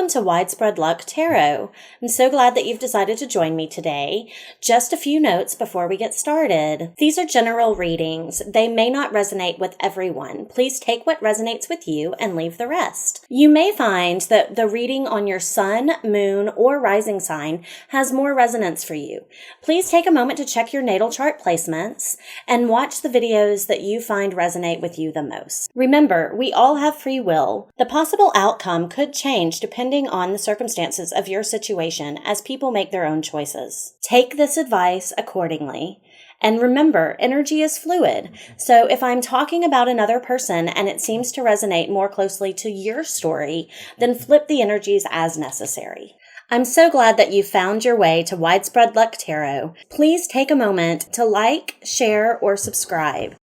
Welcome to Widespread Luck Tarot. I'm so glad that you've decided to join me today. Just a few notes before we get started. These are general readings. They may not resonate with everyone. Please take what resonates with you and leave the rest. You may find that the reading on your sun, moon, or rising sign has more resonance for you. Please take a moment to check your natal chart placements and watch the videos that you find resonate with you the most. Remember, we all have free will. The possible outcome could change depending on the circumstances of your situation as people make their own choices. Take this advice accordingly. And remember, energy is fluid. So if I'm talking about another person and it seems to resonate more closely to your story, then flip the energies as necessary. I'm so glad that you found your way to Widespread Luck Tarot. Please take a moment to like, share, or subscribe.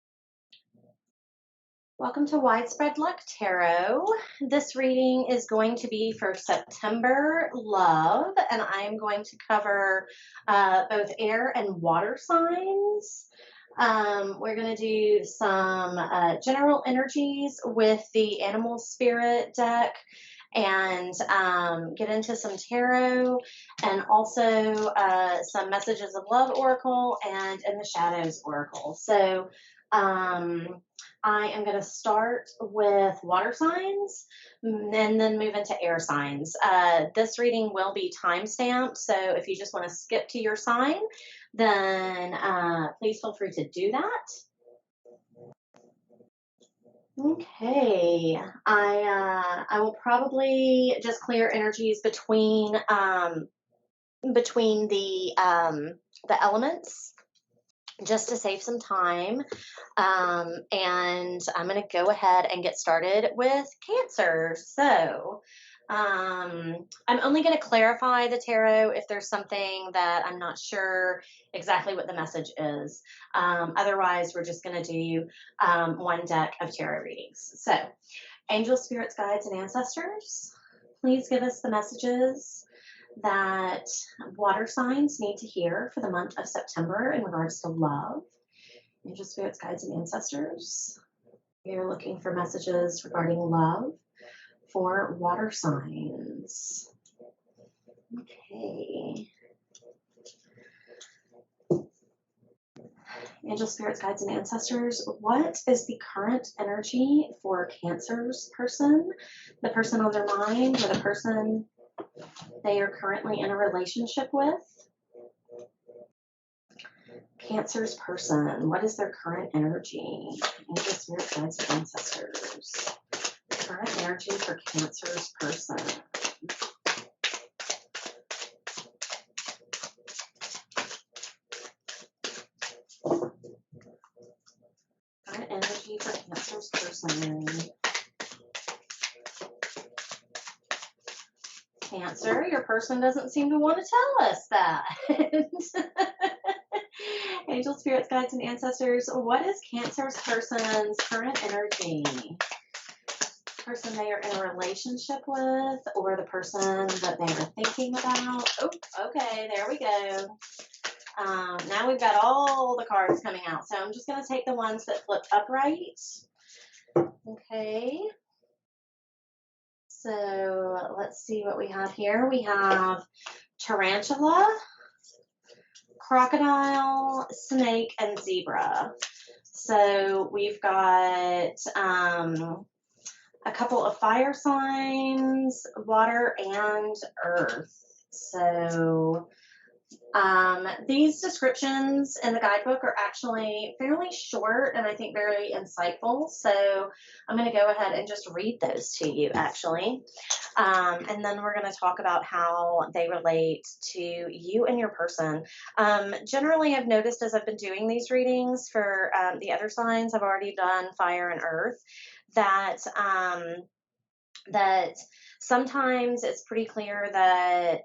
Welcome to Widespread Luck Tarot. This reading is going to be for September love, and I'm going to cover both air and water signs. We're going to do some general energies with the Animal Spirit deck and get into some tarot and also some Messages of Love Oracle and In the Shadows Oracle. So I am going to start with water signs and then move into air signs. This reading will be time-stamped, so if you just want to skip to your sign, then please feel free to do that. Okay, I will probably just clear energies between the elements, just to save some time. And I'm going to go ahead and get started with Cancer. So I'm only going to clarify the tarot if there's something that I'm not sure exactly what the message is. Otherwise, we're just going to do one deck of tarot readings. So, angels, spirits, guides, and ancestors, please give us the messages that water signs need to hear for the month of September in regards to love. Angel, spirits, guides, and ancestors, we are looking for messages regarding love for water signs. Okay. Angel, spirits, guides, and ancestors, what is the current energy for Cancer's person? The person on their mind, or the person they are currently in a relationship with? Cancer's person, what is their current energy? Angel, spirit, guides, and ancestors. Current energy for Cancer's person. Current energy for Cancer's person. Cancer, your person doesn't seem to want to tell us that. Angel, spirits, guides, and ancestors, what is Cancer's person's current energy? Person they are in a relationship with, or the person that they are thinking about? Oh, okay, there we go. Now we've got all the cards coming out, so I'm just going to take the ones that flip upright. Okay. So let's see what we have here. We have tarantula, crocodile, snake, and zebra. So we've got a couple of fire signs, water, and earth. So these descriptions in the guidebook are actually fairly short and I think very insightful. So I'm going to go ahead and just read those to you, actually. And then we're going to talk about how they relate to you and your person. Generally, I've noticed as I've been doing these readings for the other signs, I've already done fire and earth, that sometimes it's pretty clear that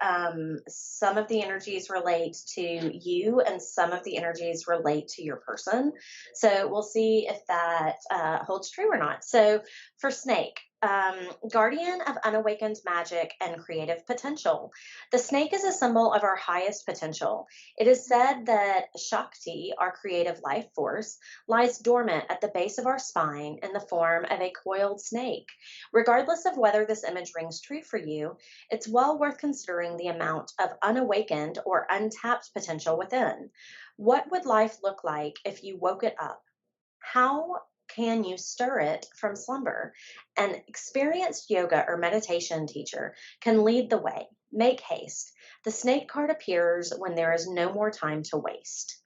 some of the energies relate to you and some of the energies relate to your person. So we'll see if that holds true or not. So for snake, guardian of unawakened magic and creative potential. The snake is a symbol of our highest potential. It is said that Shakti, our creative life force, lies dormant at the base of our spine in the form of a coiled snake. Regardless of whether this image rings true for you, it's well worth considering the amount of unawakened or untapped potential within. What would life look like if you woke it up? How can you stir it from slumber? An experienced yoga or meditation teacher can lead the way. Make haste. The snake card appears when there is no more time to waste.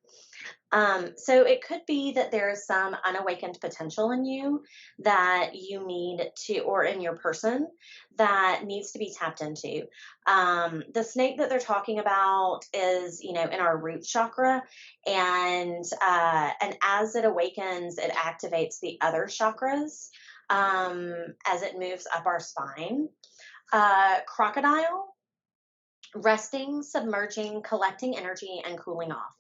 So it could be that there is some unawakened potential in you that you need to, or in your person that needs to be tapped into. The snake that they're talking about is, in our root chakra, and as it awakens, it activates the other chakras as it moves up our spine. Crocodile, resting, submerging, collecting energy, and cooling off.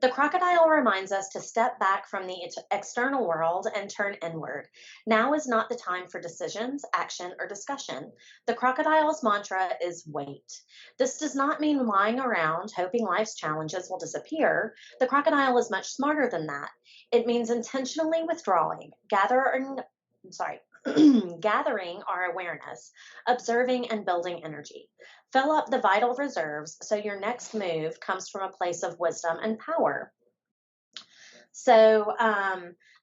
The crocodile reminds us to step back from the external world and turn inward. Now is not the time for decisions, action, or discussion. The crocodile's mantra is wait. This does not mean lying around hoping life's challenges will disappear. The crocodile is much smarter than that. It means intentionally withdrawing, gathering our awareness, observing and building energy. Fill up the vital reserves so your next move comes from a place of wisdom and power. So,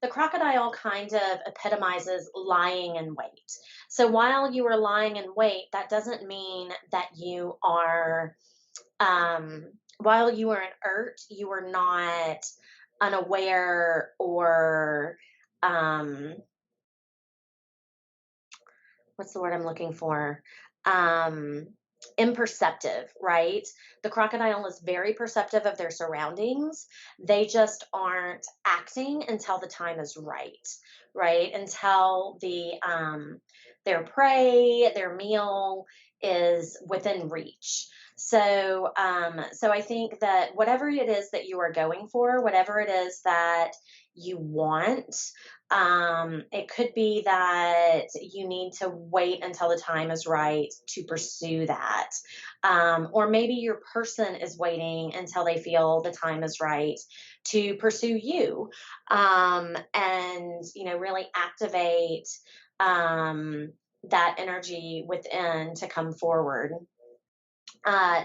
the crocodile kind of epitomizes lying in wait. So, while you are lying in wait, that doesn't mean that you are, while you are inert, you are not unaware or, what's the word I'm looking for? Um, Imperceptive, right? The crocodile is very perceptive of their surroundings. They just aren't acting until the time is right, right? Until their prey, their meal is within reach. So I think that whatever it is that you are going for, whatever it is that you want, it could be that you need to wait until the time is right to pursue that. Or maybe your person is waiting until they feel the time is right to pursue you, and, really activate that energy within to come forward.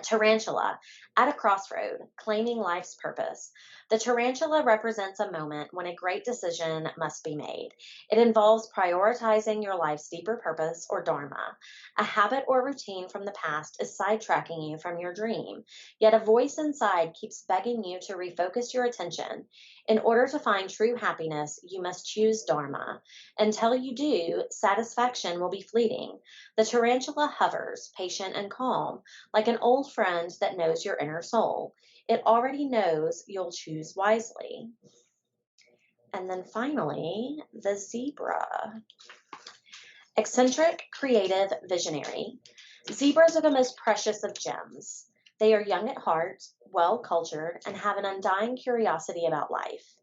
Tarantula, at a crossroad, claiming life's purpose. The tarantula represents a moment when a great decision must be made. It involves prioritizing your life's deeper purpose or dharma. A habit or routine from the past is sidetracking you from your dream, yet a voice inside keeps begging you to refocus your attention. In order to find true happiness, you must choose dharma. Until you do, satisfaction will be fleeting. The tarantula hovers, patient and calm, like an old friend that knows your inner soul. It already knows you'll choose wisely. And then finally, the zebra. Eccentric, creative, visionary. Zebras are the most precious of gems. They are young at heart, well cultured, and have an undying curiosity about life.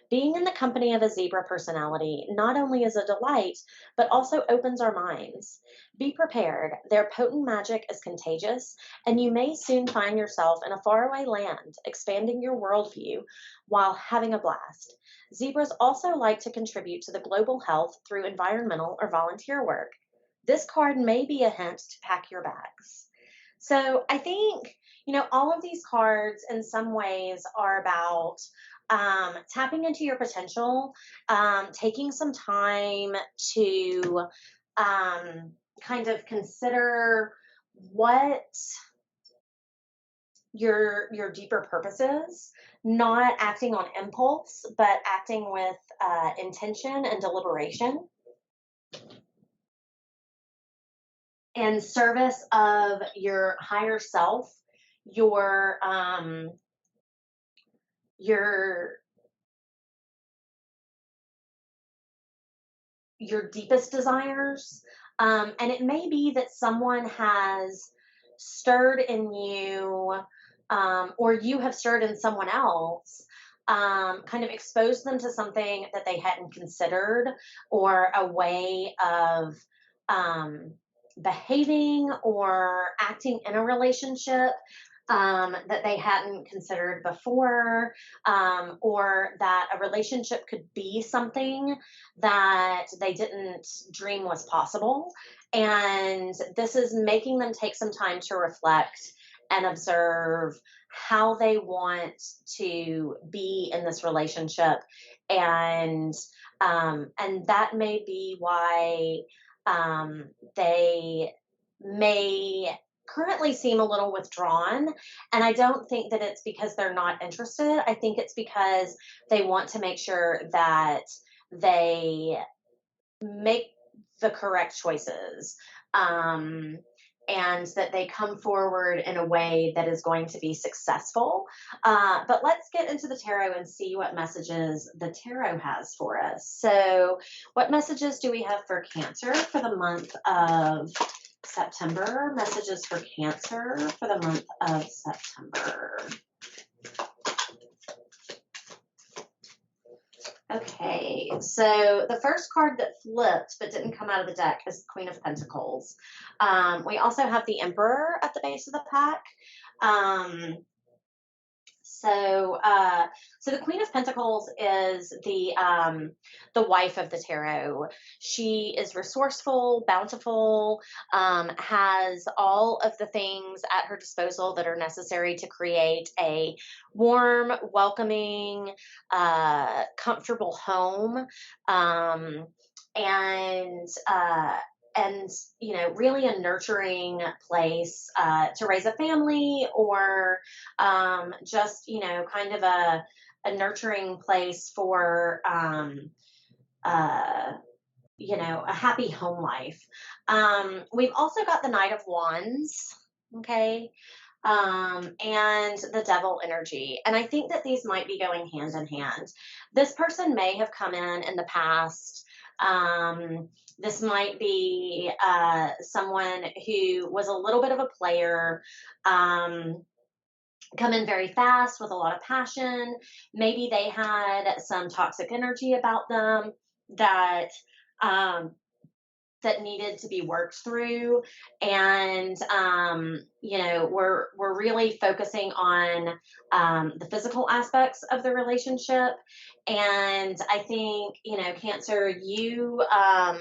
Being in the company of a zebra personality not only is a delight, but also opens our minds. Be prepared, their potent magic is contagious, and you may soon find yourself in a faraway land, expanding your worldview while having a blast. Zebras also like to contribute to the global health through environmental or volunteer work. This card may be a hint to pack your bags. So I think, all of these cards in some ways are about tapping into your potential, taking some time to kind of consider what your deeper purpose is, not acting on impulse, but acting with intention and deliberation, and service of your higher self, your your your deepest desires. And it may be that someone has stirred in you, or you have stirred in someone else, kind of exposed them to something that they hadn't considered, or a way of behaving or acting in a relationship that they hadn't considered before, or that a relationship could be something that they didn't dream was possible. And this is making them take some time to reflect and observe how they want to be in this relationship. And that may be why they may currently seem a little withdrawn. And I don't think that it's because they're not interested. I think it's because they want to make sure that they make the correct choices. Um, and that they come forward in a way that is going to be successful. But let's get into the tarot and see what messages the tarot has for us. So, what messages do we have for Cancer for the month of September? Messages for Cancer for the month of September. Okay, so the first card that flipped but didn't come out of the deck is the Queen of Pentacles. We also have the Emperor at the base of the pack. So the Queen of Pentacles is the wife of the tarot. She is resourceful, bountiful, has all of the things at her disposal that are necessary to create a warm, welcoming, comfortable home, and and really a nurturing place to raise a family, or just kind of a nurturing place for a happy home life. We've also got the Knight of Wands, okay, and the Devil energy, and I think that these might be going hand in hand. This person may have come in the past. This might be someone who was a little bit of a player, come in very fast with a lot of passion. Maybe they had some toxic energy about them that that needed to be worked through, and we're really focusing on the physical aspects of the relationship. And I think Cancer, you uh,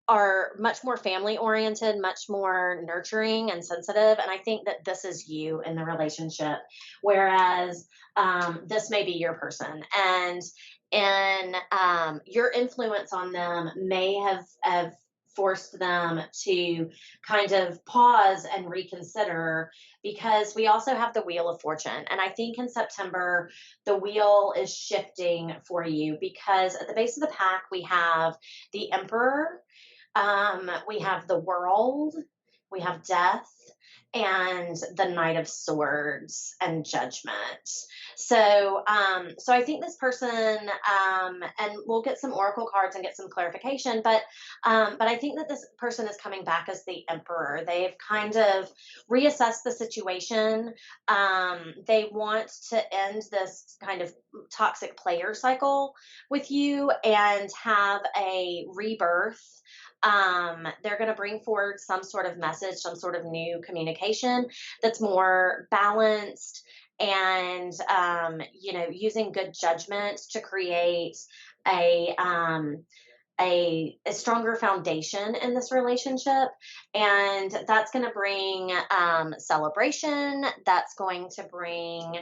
are much more family oriented, much more nurturing and sensitive. And I think that this is you in the relationship, whereas this may be your person. And your influence on them may have forced them to kind of pause and reconsider, because we also have the Wheel of Fortune. And I think in September, the wheel is shifting for you, because at the base of the pack, we have the Emperor, we have the World, we have Death, and the Knight of Swords and Judgment. So I think this person, and we'll get some oracle cards and get some clarification, but I think that this person is coming back as the Emperor. They've kind of reassessed the situation. They want to end this kind of toxic player cycle with you and have a rebirth. They're going to bring forward some sort of message, some sort of new communication that's more balanced, and using good judgment to create a stronger foundation in this relationship. And that's going to bring celebration. That's going to bring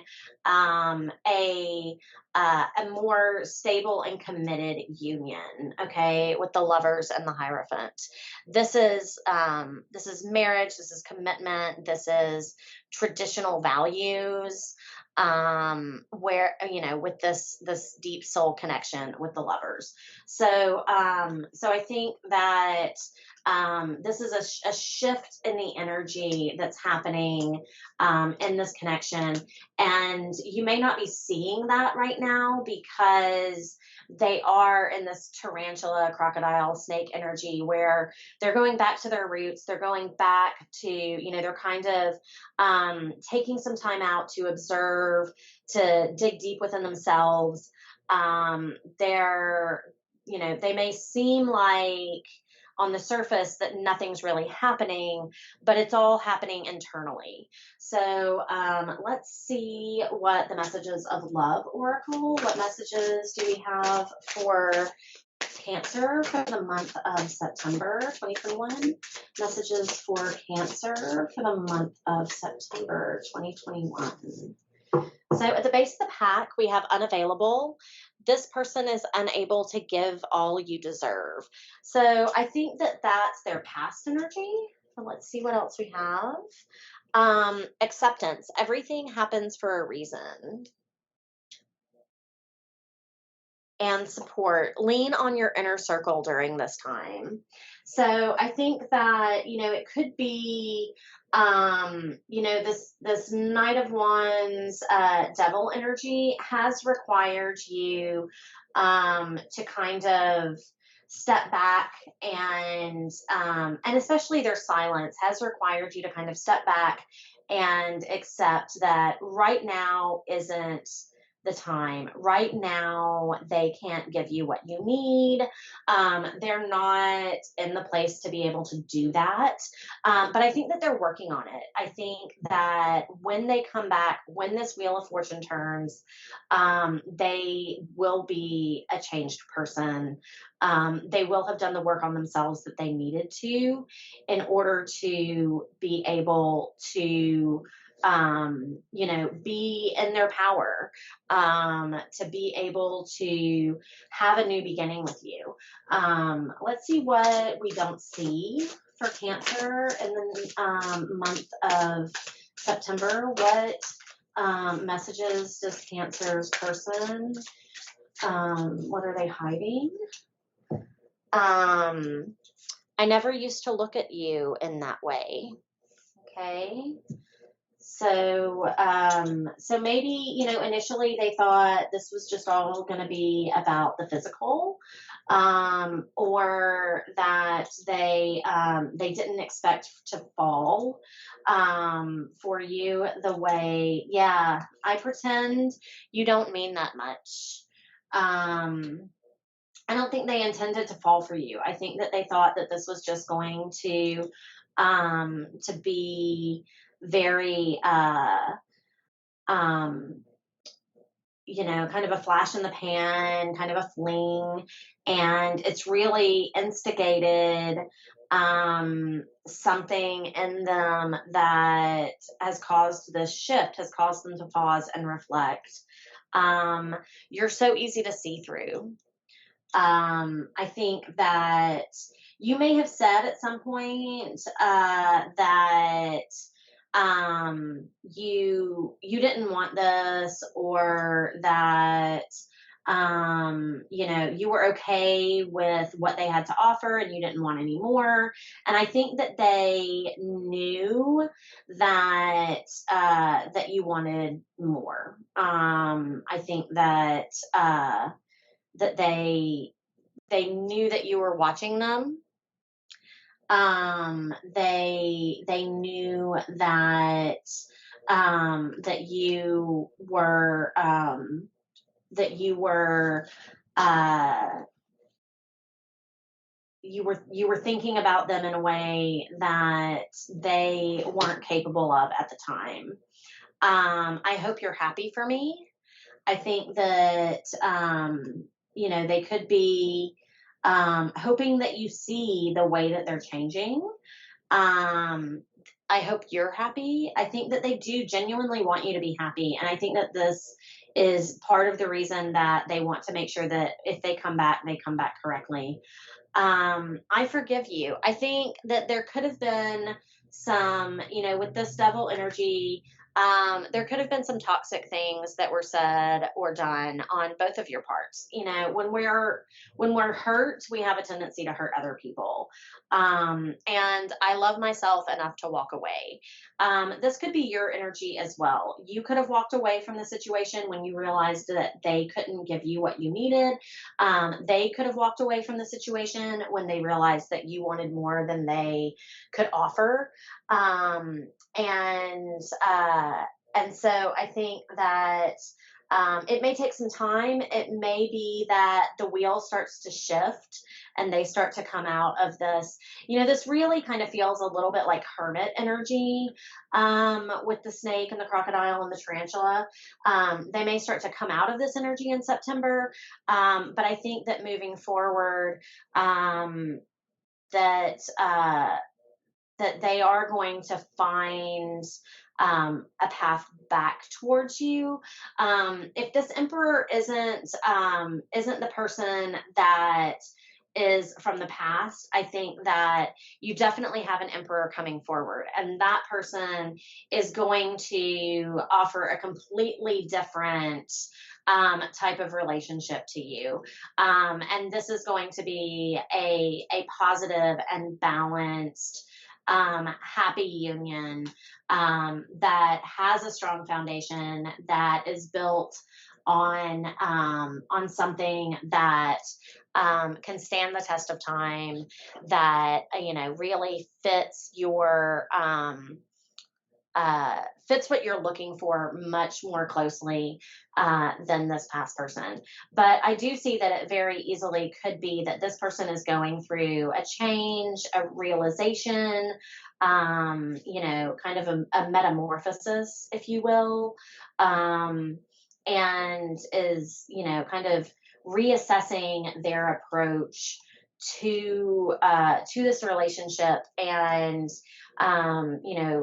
a more stable and committed union, okay, with the Lovers and the Hierophant. This is marriage. This is commitment. This is traditional values, where with this deep soul connection with the Lovers. So I think that this is a shift in the energy that's happening in this connection. And you may not be seeing that right now, because they are in this tarantula, crocodile, snake energy, where they're going back to their roots. They're going back to, they're kind of taking some time out to observe, to dig deep within themselves. They may seem like on the surface that nothing's really happening, but it's all happening internally. So let's see what the messages of love oracle, what messages do we have for Cancer for the month of September 2021. Messages for Cancer for the month of September 2021. So at the base of the pack, we have unavailable. This person is unable to give all you deserve. So I think that that's their past energy. So let's see what else we have. Acceptance. Everything happens for a reason. And support. Lean on your inner circle during this time. So I think that, it could be, this Knight of Wands, devil energy has required you to kind of step back and especially their silence has required you to kind of step back and accept that right now isn't the time. Right now, they can't give you what you need. They're not in the place to be able to do that. But I think that they're working on it. I think that when they come back, when this Wheel of Fortune turns, they will be a changed person. They will have done the work on themselves that they needed to in order to be able to be in their power, to be able to have a new beginning with you. Let's see what we don't see for Cancer in the month of September. What messages does Cancer's person, what are they hiding? I never used to look at you in that way. Okay. So, so maybe, initially they thought this was just all going to be about the physical, or that they didn't expect to fall, for you the way, yeah, I pretend you don't mean that much. I don't think they intended to fall for you. I think that they thought that this was just going to be very, kind of a flash in the pan, kind of a fling, and it's really instigated something in them that has caused this shift, has caused them to pause and reflect. You're so easy to see through. I think that you may have said at some point that you didn't want this, or that you were okay with what they had to offer and you didn't want any more. And I think that they knew that that you wanted more. I think that that they knew that you were watching them. They knew that that you were you were thinking about them in a way that they weren't capable of at the time. I hope you're happy for me. I think that they could be hoping that you see the way that they're changing. I hope you're happy. I think that they do genuinely want you to be happy. And I think that this is part of the reason that they want to make sure that if they come back, they come back correctly. I forgive you. I think that there could have been some, with this devil energy, there could have been some toxic things that were said or done on both of your parts. When we're hurt, we have a tendency to hurt other people. And I love myself enough to walk away. This could be your energy as well. You could have walked away from the situation when you realized that they couldn't give you what you needed. They could have walked away from the situation when they realized that you wanted more than they could offer. And so I think that It may take some time. It may be that the wheel starts to shift and they start to come out of this. This really kind of feels a little bit like hermit energy with the snake and the crocodile and the tarantula. They may start to come out of this energy in September, but I think that moving forward, that that they are going to find a path back towards you. If this emperor isn't the person that is from the past, I think that you definitely have an emperor coming forward, and that person is going to offer a completely different type of relationship to you. And this is going to be a positive and balanced, happy union that has a strong foundation, that is built on something that can stand the test of time, that really fits what you're looking for much more closely than this past person. But I do see that it very easily could be that this person is going through a change, a realization, kind of a metamorphosis, if you will, and is, kind of reassessing their approach to this relationship, and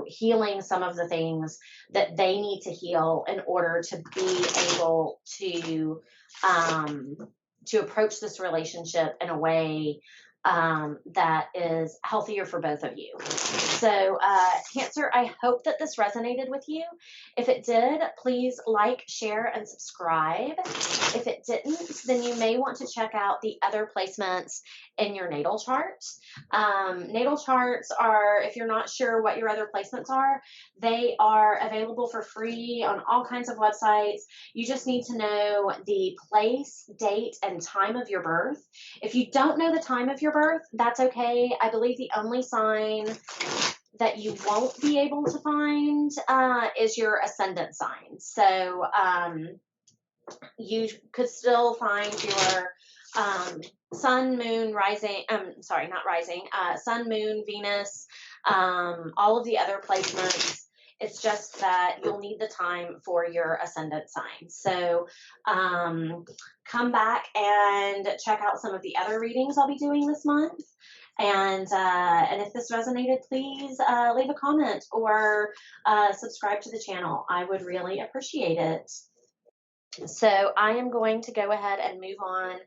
healing some of the things that they need to heal in order to be able to approach this relationship in a way that is healthier for both of you. So, Cancer, I hope that this resonated with you. If it did, please like, share, and subscribe. If it didn't, then you may want to check out the other placements in your natal chart. Natal charts are, if you're not sure what your other placements are, they are available for free on all kinds of websites. You just need to know the place, date, and time of your birth. If you don't know the time of your birth, that's okay. I believe the only sign that you won't be able to find is your ascendant sign. So you could still find your sun, moon, rising, not rising, sun, moon, Venus, all of the other placements. It's just that you'll need the time for your ascendant sign. So come back and check out some of the other readings I'll be doing this month. And if this resonated, please leave a comment or subscribe to the channel. I would really appreciate it. So I am going to go ahead and move on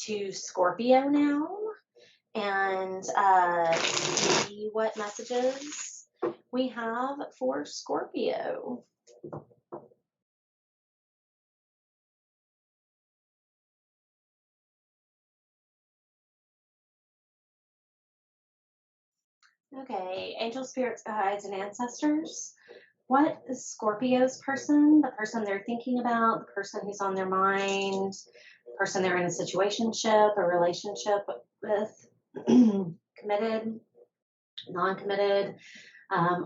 to Scorpio now and see what messages we have for Scorpio. Okay, angel, spirits, guides, and ancestors. What is Scorpio's person, the person they're thinking about, the person who's on their mind, the person they're in a situationship, a relationship with, committed, non-committed?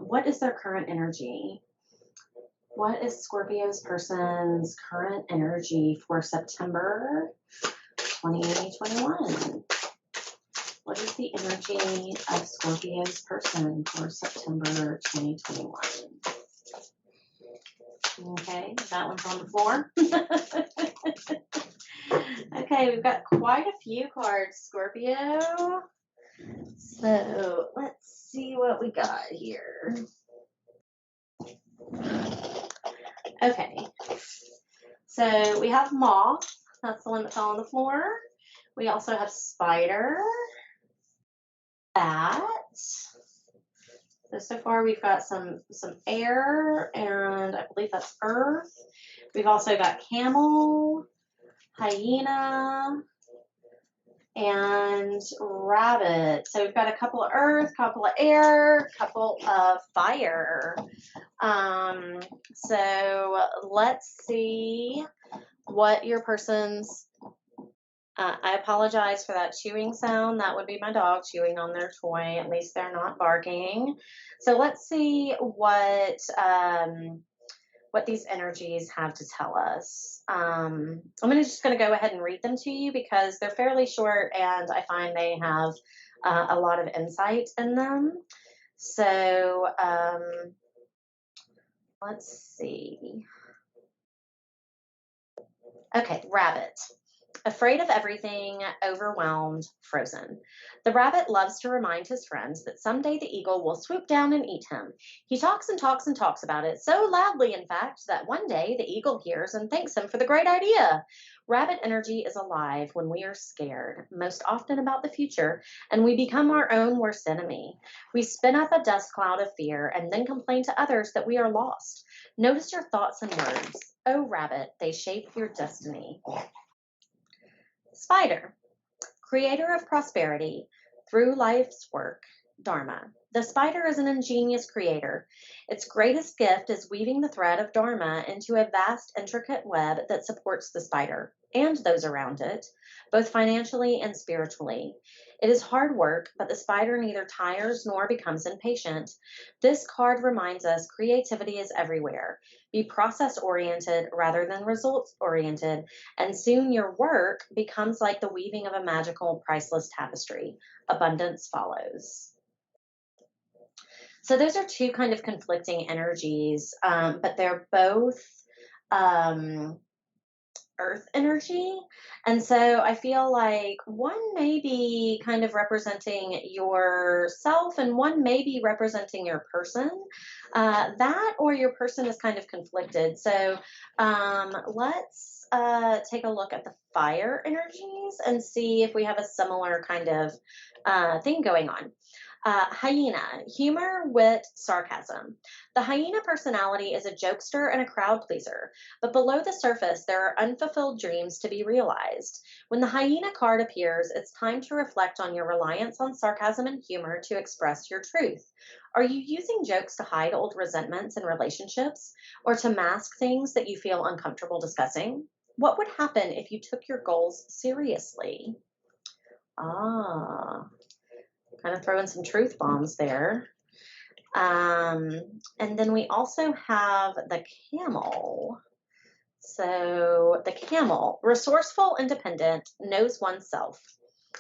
What is their current energy? What is Scorpio's person's current energy for September 2021? What is the energy of Scorpio's person for September 2021? Okay, that one's on the floor. Okay, we've got quite a few cards, Scorpio. So let's see what we got here. Okay, so we have moth. That's the one that fell on the floor. We also have spider, bat. So far we've got some air, and I believe that's earth. We've also got camel, hyena, and rabbit. So we've got a couple of earth, couple of air, couple of fire. So let's see what your person's I apologize for that chewing sound. That would be my dog chewing on their toy. At least they're not barking. So let's see what what these energies have to tell us. Just going to go ahead and read them to you because they're fairly short and I find they have a lot of insight in them. So let's see. Okay, rabbit. Afraid of everything, overwhelmed, frozen. The rabbit loves to remind his friends that someday the eagle will swoop down and eat him. He talks and talks and talks about it, so loudly, in fact, that one day the eagle hears and thanks him for the great idea. Rabbit energy is alive when we are scared, most often about the future, and we become our own worst enemy. We spin up a dust cloud of fear and then complain to others that we are lost. Notice your thoughts and words. Oh, rabbit, they shape your destiny. Spider, creator of prosperity through life's work, Dharma. The spider is an ingenious creator. Its greatest gift is weaving the thread of Dharma into a vast, intricate web that supports the spider and those around it, both financially and spiritually. It is hard work, but the spider neither tires nor becomes impatient. This card reminds us creativity is everywhere. Be process-oriented rather than results-oriented, and soon your work becomes like the weaving of a magical, priceless tapestry. Abundance follows. So those are two kind of conflicting energies, but they're both earth energy. And so I feel like one may be kind of representing yourself and one may be representing your person. That or your person is kind of conflicted. So let's take a look at the fire energies and see if we have a similar kind of thing going on. Hyena, humor, wit, sarcasm. The hyena personality is a jokester and a crowd pleaser, but below the surface, there are unfulfilled dreams to be realized. When the hyena card appears, it's time to reflect on your reliance on sarcasm and humor to express your truth. Are you using jokes to hide old resentments in relationships or to mask things that you feel uncomfortable discussing? What would happen if you took your goals seriously? Kind of throwing some truth bombs there. And then we also have the camel. So the camel, resourceful, independent, knows oneself.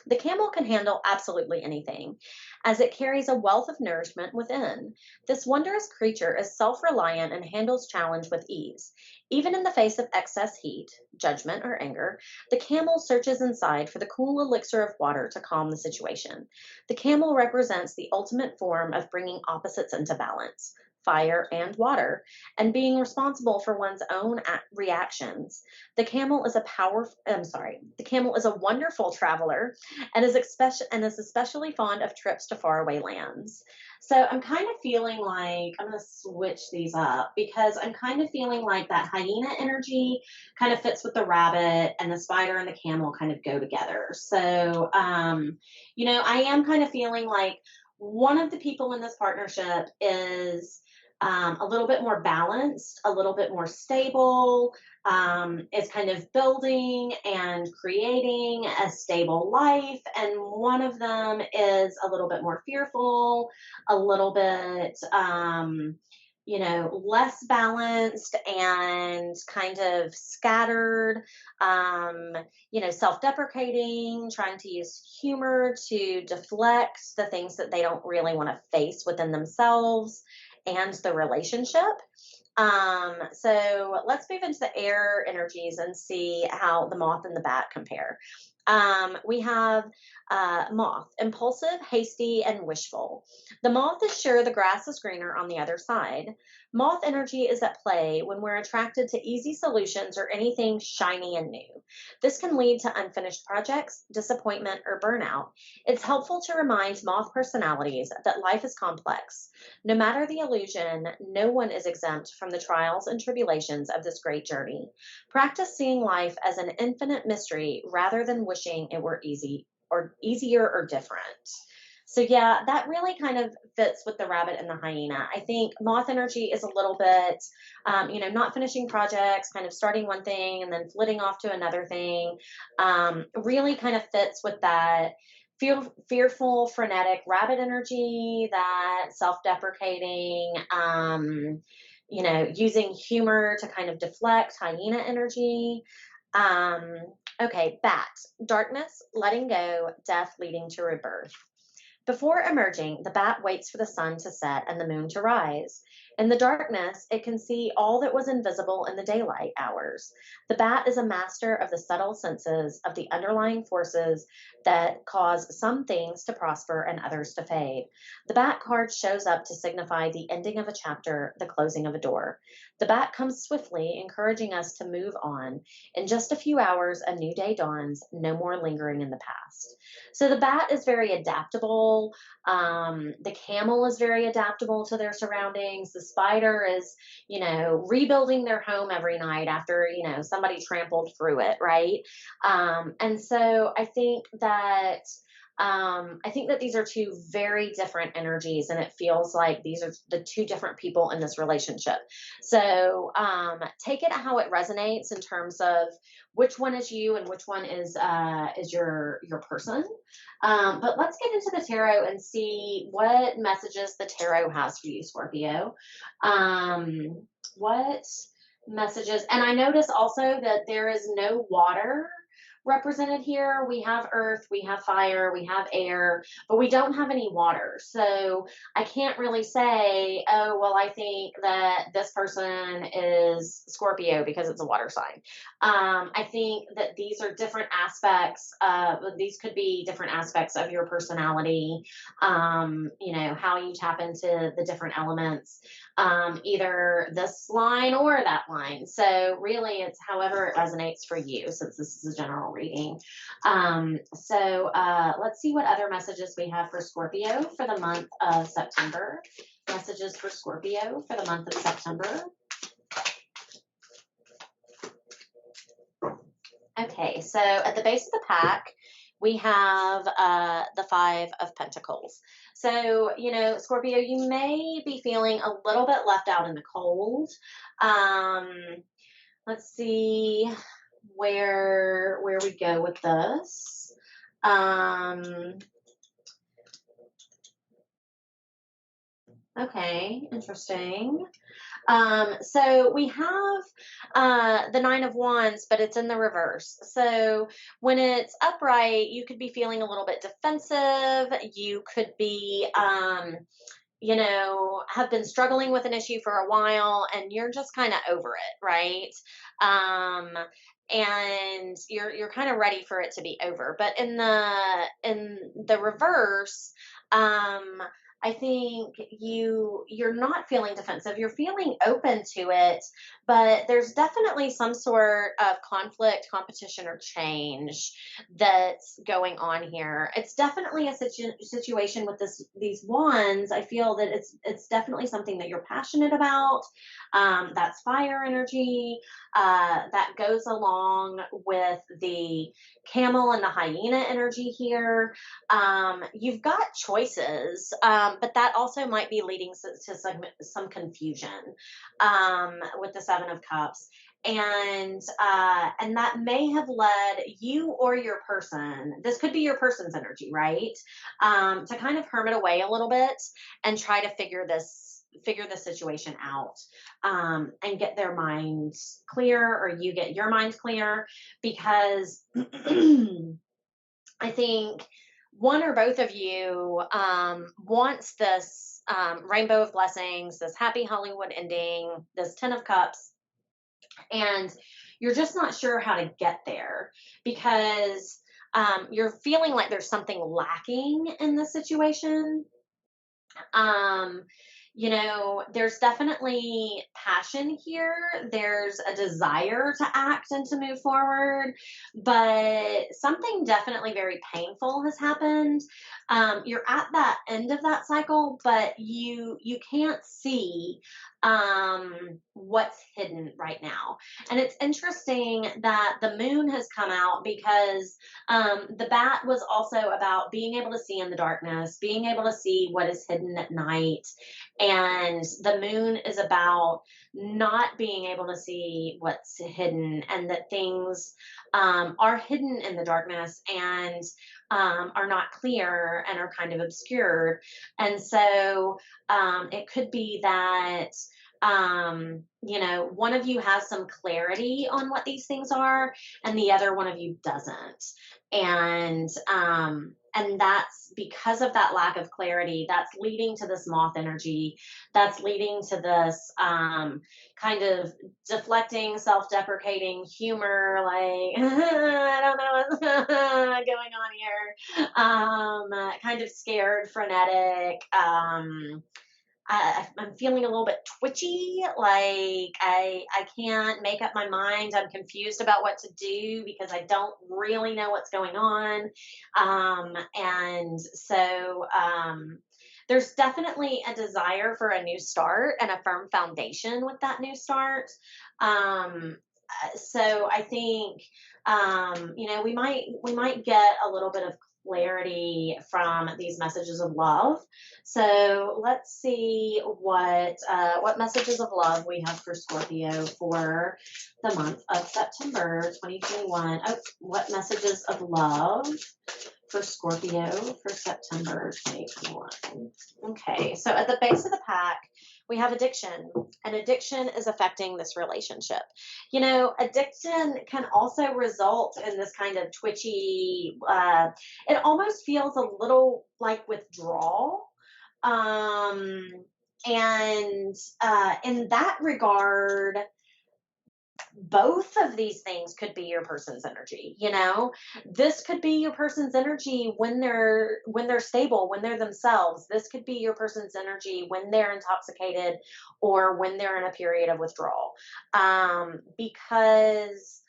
The camel can handle absolutely anything, as it carries a wealth of nourishment within. This wondrous creature is self-reliant and handles challenge with ease. Even in the face of excess heat, judgment, or anger, the camel searches inside for the cool elixir of water to calm the situation. The camel represents the ultimate form of bringing opposites into balance, fire and water, and being responsible for one's own reactions. The camel is a wonderful traveler and is especially fond of trips to faraway lands. So I'm kind of feeling like I'm going to switch these up because I'm kind of feeling like that hyena energy kind of fits with the rabbit and the spider and the camel kind of go together. So, I am kind of feeling like one of the people in this partnership is a little bit more balanced, a little bit more stable, is kind of building and creating a stable life. And one of them is a little bit more fearful, a little bit, less balanced and kind of scattered, self-deprecating, trying to use humor to deflect the things that they don't really want to face within themselves and the relationship. So let's move into the air energies and see how the moth and the bat compare. We have moth, impulsive, hasty, and wishful. The moth is sure the grass is greener on the other side. Moth energy is at play when we're attracted to easy solutions or anything shiny and new. This can lead to unfinished projects, disappointment, or burnout. It's helpful to remind moth personalities that life is complex. No matter the illusion, no one is exempt from the trials and tribulations of this great journey. Practice seeing life as an infinite mystery rather than wishing it were easier or different. So yeah, that really kind of fits with the rabbit and the hyena. I think moth energy is a little bit, not finishing projects, kind of starting one thing and then flitting off to another thing. Really kind of fits with that fearful, frenetic rabbit energy, that self-deprecating, using humor to kind of deflect hyena energy. Um, okay, bat, darkness, letting go, death leading to rebirth. Before emerging, the bat waits for the sun to set and the moon to rise. In the darkness, it can see all that was invisible in the daylight hours. The bat is a master of the subtle senses of the underlying forces that cause some things to prosper and others to fade. The bat card shows up to signify the ending of a chapter, the closing of a door. The bat comes swiftly, encouraging us to move on. In just a few hours, a new day dawns, no more lingering in the past. So the bat is very adaptable. The camel is very adaptable to their surroundings. The spider is, rebuilding their home every night after, somebody trampled through it, right? And so I think that these are two very different energies, and it feels like these are the two different people in this relationship. So take it how it resonates in terms of which one is you and which one is your person. But let's get into the tarot and see what messages the tarot has for you, Scorpio. What messages? And I notice also that there is no water represented here. We have earth, we have fire, we have air, but we don't have any water. So I can't really say, oh, well, I think that this person is Scorpio because it's a water sign. I think that these are different aspects. These could be different aspects of your personality, how you tap into the different elements, either this line or that line. So really it's however it resonates for you, since this is a general reading. Let's see what other messages we have for Scorpio for the month of September. Messages for Scorpio for the month of September. Okay, so at the base of the pack, we have the Five of Pentacles. So, Scorpio, you may be feeling a little bit left out in the cold. Let's see where we go with this. Okay, interesting. So we have the Nine of Wands, but it's in the reverse. So when it's upright, you could be feeling a little bit defensive. You could be, have been struggling with an issue for a while and you're just kind of over it, right? And you're kind of ready for it to be over. But in the reverse, I think you're not feeling defensive. You're feeling open to it, but there's definitely some sort of conflict, competition, or change that's going on here. It's definitely a situation with these wands. I feel that it's definitely something that you're passionate about. That's fire energy. That goes along with the camel and the hyena energy here. You've got choices, but that also might be leading to some confusion with the Seven of Cups. And that may have led you or your person, this could be your person's energy, right? To kind of hermit away a little bit and try to figure the situation out, and get their minds clear, or you get your mind clear, because I think one or both of you wants this rainbow of blessings, this happy Hollywood ending, this Ten of Cups, and you're just not sure how to get there because you're feeling like there's something lacking in the situation. There's definitely passion here. There's a desire to act and to move forward, but something definitely very painful has happened. You're at that end of that cycle, but you can't see what's hidden right now. And it's interesting that the moon has come out because the bat was also about being able to see in the darkness, being able to see what is hidden at night. And the moon is about not being able to see what's hidden, and that things are hidden in the darkness and are not clear and are kind of obscured. And so it could be that You know, one of you has some clarity on what these things are, and the other one of you doesn't. And that's because of that lack of clarity, that's leading to this moth energy, that's leading to this kind of deflecting, self-deprecating humor, like I don't know what's going on here, kind of scared, frenetic, I'm feeling a little bit twitchy, like I can't make up my mind. I'm confused about what to do because I don't really know what's going on. And so there's definitely a desire for a new start and a firm foundation with that new start. So I think you know, we might get a little bit of clarity from these messages of love. So let's see what messages of love we have for Scorpio for the month of September 2021. Oh, what messages of love for Scorpio for September 2021? Okay, so at the base of the pack, we have addiction, and addiction is affecting this relationship. You know, addiction can also result in this kind of twitchy, it almost feels a little like withdrawal. Um, and in that regard, both of these things could be your person's energy. You know, this could be your person's energy when they're stable, when they're themselves. This could be your person's energy when they're intoxicated or when they're in a period of withdrawal, because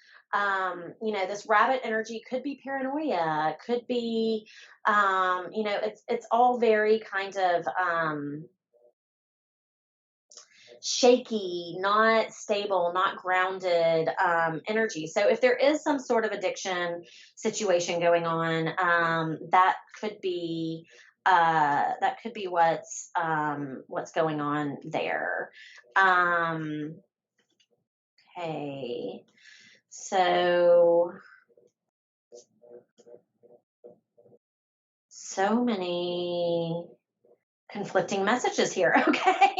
you know, this rabbit energy could be paranoia, could be you know, it's all very kind of shaky, not stable, not grounded energy. So if there is some sort of addiction situation going on, that could be what's going on there. Um, okay, so so many conflicting messages here. Okay.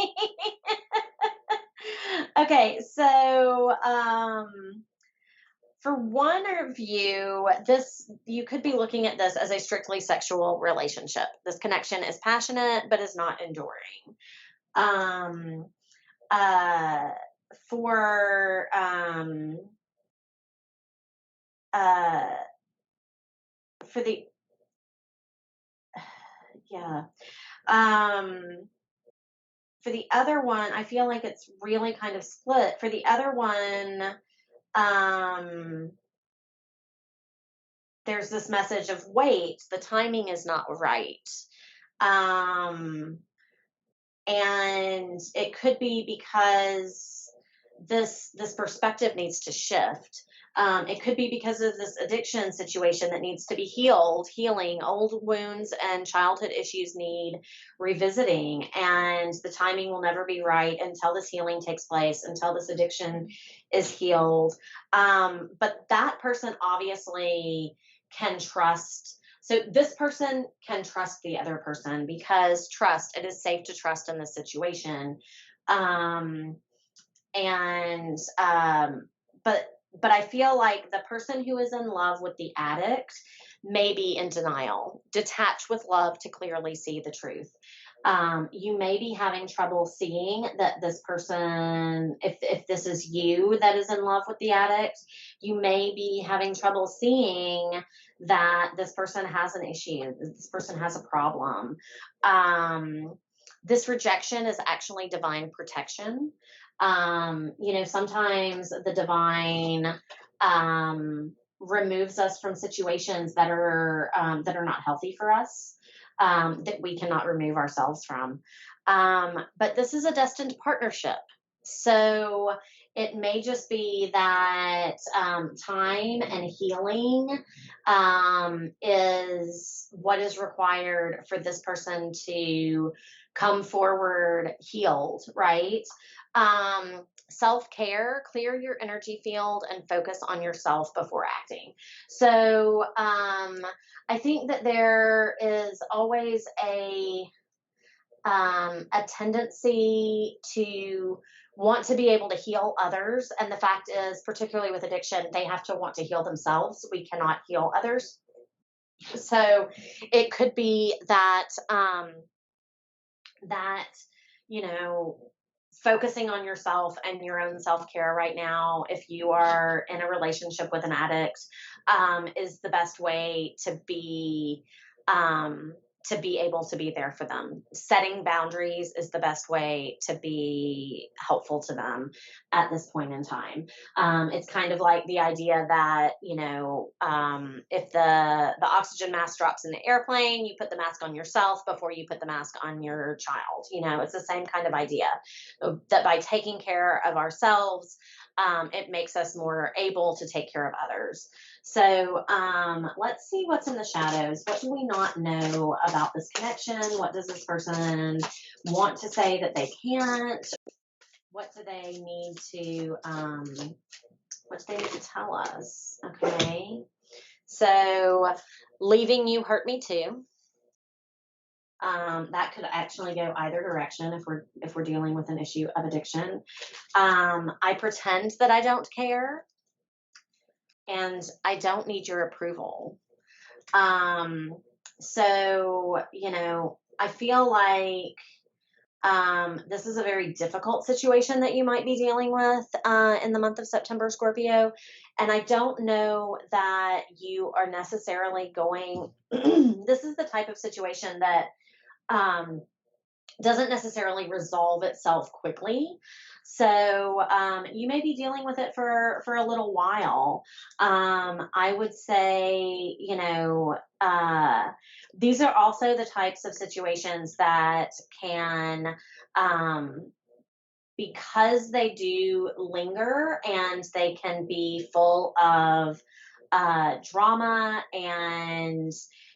Okay, so for one of you, this you could be looking at this as a strictly sexual relationship. This connection is passionate but is not enduring. Um, uh, for uh, for the yeah. Um, for the other one, I feel like it's really kind of split. For the other one, um, there's this message of wait, the timing is not right. Um, and it could be because this perspective needs to shift. It could be because of this addiction situation that needs to be healing. Old wounds and childhood issues need revisiting, and the timing will never be right until this healing takes place, until this addiction is healed. But that person obviously can trust. So this person can trust the other person because trust, it is safe to trust in this situation. Um, and but I feel like the person who is in love with the addict may be in denial, detached with love to clearly see the truth. You may be having trouble seeing that this person, if this is you that is in love with the addict, you may be having trouble seeing that this person has an issue, this person has a problem. This rejection is actually divine protection. You know, sometimes the divine removes us from situations that are not healthy for us, that we cannot remove ourselves from. But this is a destined partnership. So it may just be that time and healing is what is required for this person to come forward healed, right? Self-care, clear your energy field and focus on yourself before acting. So I think that there is always a tendency to want to be able to heal others. And the fact is, particularly with addiction, they have to want to heal themselves. We cannot heal others. So it could be that, that, you know, focusing on yourself and your own self-care right now, if you are in a relationship with an addict, is the best way um, to be able to be there for them. Setting boundaries is the best way to be helpful to them at this point in time. It's kind of like the idea that, if the oxygen mask drops in the airplane, you put the mask on yourself before you put the mask on your child. It's the same kind of idea, that by taking care of ourselves, it makes us more able to take care of others. So let's see what's in the shadows. What do we not know about this connection? What does this person want to say that they can't? What do they need to tell us? Okay. So leaving you hurt me too. That could actually go either direction if we're dealing with an issue of addiction. I pretend that I don't care, and I don't need your approval. So I feel like this is a very difficult situation that you might be dealing with in the month of September, Scorpio. And I don't know that you are necessarily going, this is the type of situation that um, doesn't necessarily resolve itself quickly. So you may be dealing with it for a little while. I would say, these are also the types of situations that can, because they do linger and they can be full of drama, and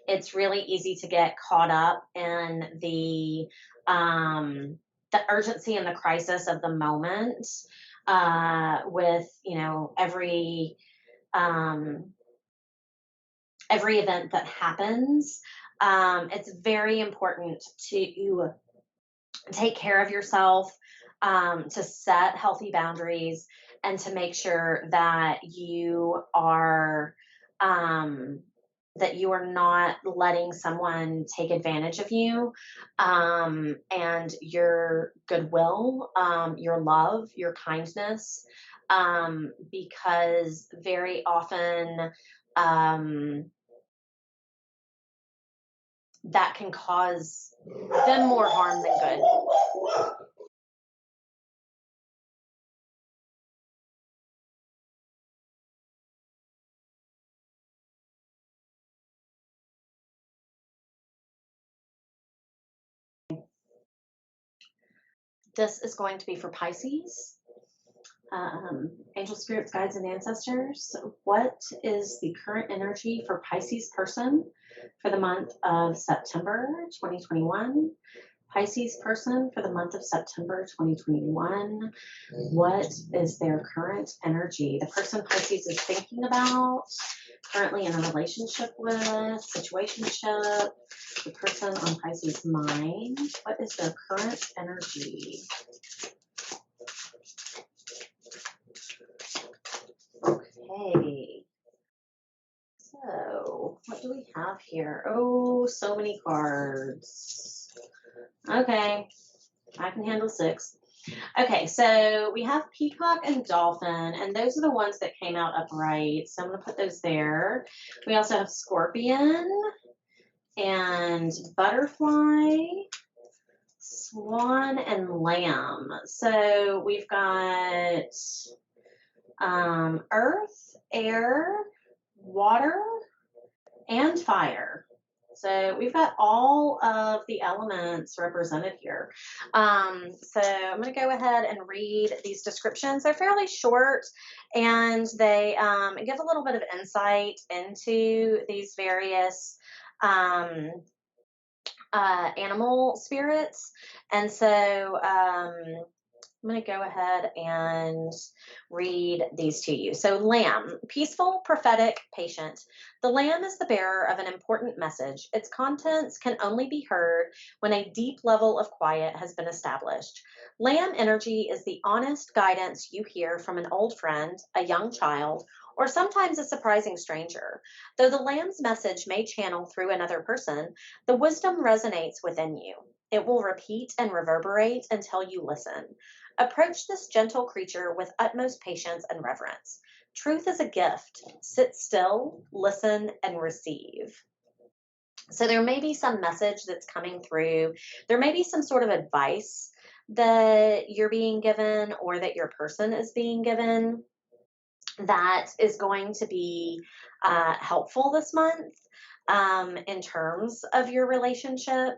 it's really easy to get caught up in the urgency and the crisis of the moment, with every event that happens. It's very important to take care of yourself, to set healthy boundaries, and to make sure that you are not letting someone take advantage of you, and your goodwill, your love, your kindness, because very often, that can cause them more harm than good. This is going to be for Pisces. Angel spirits, guides, and ancestors. What is the current energy for Pisces person for the month of September 2021? Pisces person for the month of September 2021. What is their current energy? The person Pisces is thinking about, currently in a relationship with, situationship, the person on Pisces' mind. What is their current energy? Okay. So, what do we have here? Oh, so many cards. Okay, I can handle 6. Okay, so we have peacock and dolphin, and those are the ones that came out upright. So I'm going to put those there. We also have scorpion and butterfly, swan, and lamb. So we've got earth, air, water, and fire. So we've got all of the elements represented here. So I'm going to go ahead and read these descriptions. They're fairly short, and they give a little bit of insight into these various animal spirits. And so I'm going to go ahead and read these to you. So, lamb, peaceful, prophetic, patient. The lamb is the bearer of an important message. Its contents can only be heard when a deep level of quiet has been established. Lamb energy is the honest guidance you hear from an old friend, a young child, or sometimes a surprising stranger. Though the lamb's message may channel through another person, the wisdom resonates within you. It will repeat and reverberate until you listen. Approach this gentle creature with utmost patience and reverence. Truth is a gift. Sit still, listen, and receive. So there may be some message that's coming through. There may be some sort of advice that you're being given or that your person is being given that is going to be helpful this month in terms of your relationship.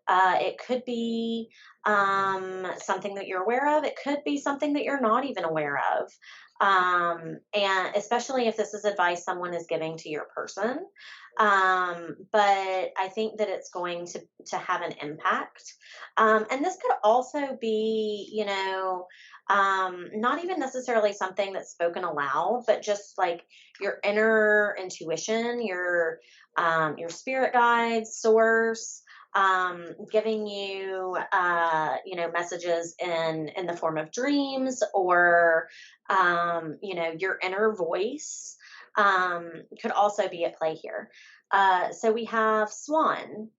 It could be something that you're aware of. It could be something that you're not even aware of. And especially if this is advice someone is giving to your person. But I think that it's going to have an impact. And this could also be, not even necessarily something that's spoken aloud, but just like your inner intuition, your spirit guides, source, giving you, messages in the form of dreams or, your inner voice, could also be at play here. So we have swan.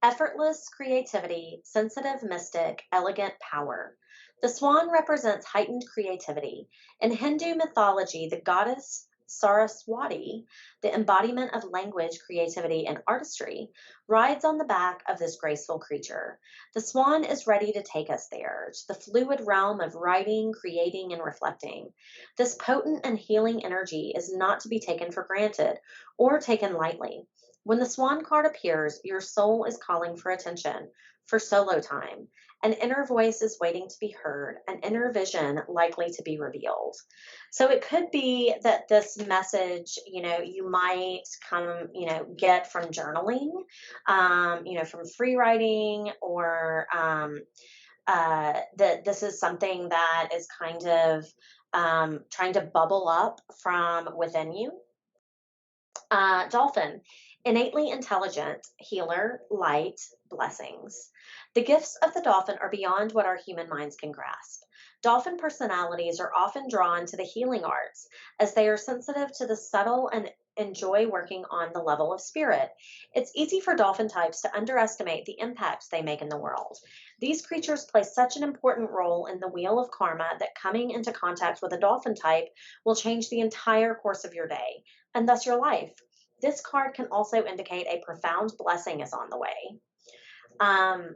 Effortless creativity, sensitive mystic, elegant power. The swan represents heightened creativity. In Hindu mythology, the goddess Saraswati, the embodiment of language, creativity, and artistry, rides on the back of this graceful creature. The swan is ready to take us there, to the fluid realm of writing, creating, and reflecting. This potent and healing energy is not to be taken for granted or taken lightly. When the swan card appears, your soul is calling for attention, for solo time. An inner voice is waiting to be heard, an inner vision likely to be revealed. So it could be that this message, you might get from journaling, from free writing, or that this is something that is kind of trying to bubble up from within you. Dolphin, innately intelligent, healer, light, blessings. The gifts of the dolphin are beyond what our human minds can grasp. Dolphin personalities are often drawn to the healing arts as they are sensitive to the subtle and enjoy working on the level of spirit. It's easy for dolphin types to underestimate the impacts they make in the world. These creatures play such an important role in the wheel of karma that coming into contact with a dolphin type will change the entire course of your day and thus your life. This card can also indicate a profound blessing is on the way.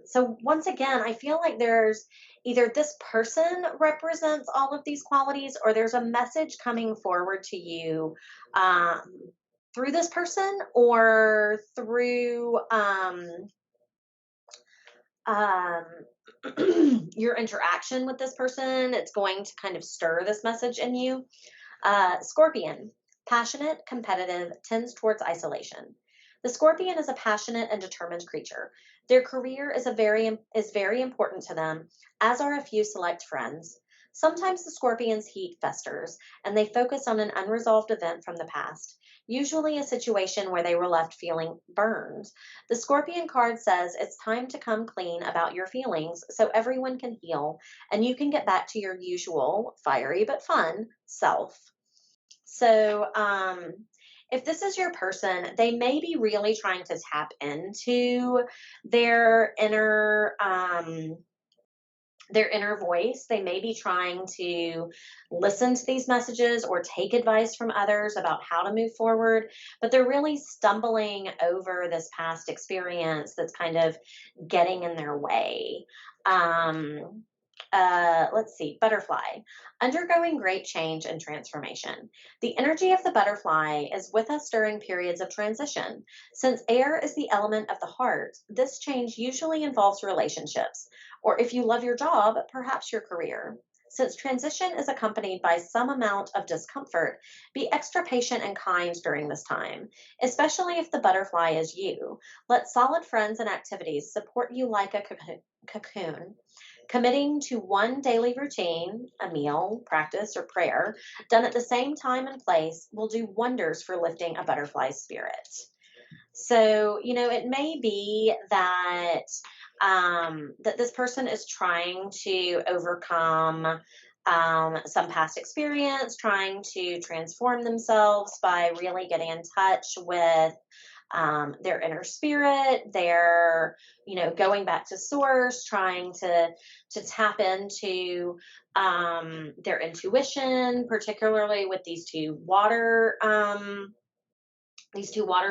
So once again, I feel like there's either this person represents all of these qualities or there's a message coming forward to you through this person or through um, your interaction with this person. It's going to kind of stir this message in you. Scorpion, passionate, competitive, tends towards isolation. The scorpion is a passionate and determined creature. Their career is very important to them, as are a few select friends. Sometimes the scorpion's heat festers, and they focus on an unresolved event from the past, usually a situation where they were left feeling burned. The scorpion card says it's time to come clean about your feelings so everyone can heal and you can get back to your usual, fiery but fun self. So, if this is your person, they may be really trying to tap into their inner, their inner voice. They may be trying to listen to these messages or take advice from others about how to move forward, but they're really stumbling over this past experience that's kind of getting in their way. Um, let's see, butterfly, undergoing great change and transformation. The energy of the butterfly is with us during periods of transition. Since air is the element of the heart, this change usually involves relationships, or if you love your job, perhaps your career. Since transition is accompanied by some amount of discomfort, be extra patient and kind during this time, especially if the butterfly is you. Let solid friends and activities support you like a cocoon. Committing to one daily routine, a meal, practice, or prayer, done at the same time and place, will do wonders for lifting a butterfly's spirit. So, it may be that that this person is trying to overcome some past experience, trying to transform themselves by really getting in touch with their inner spirit. They're, going back to source, trying to tap into their intuition, particularly with these two water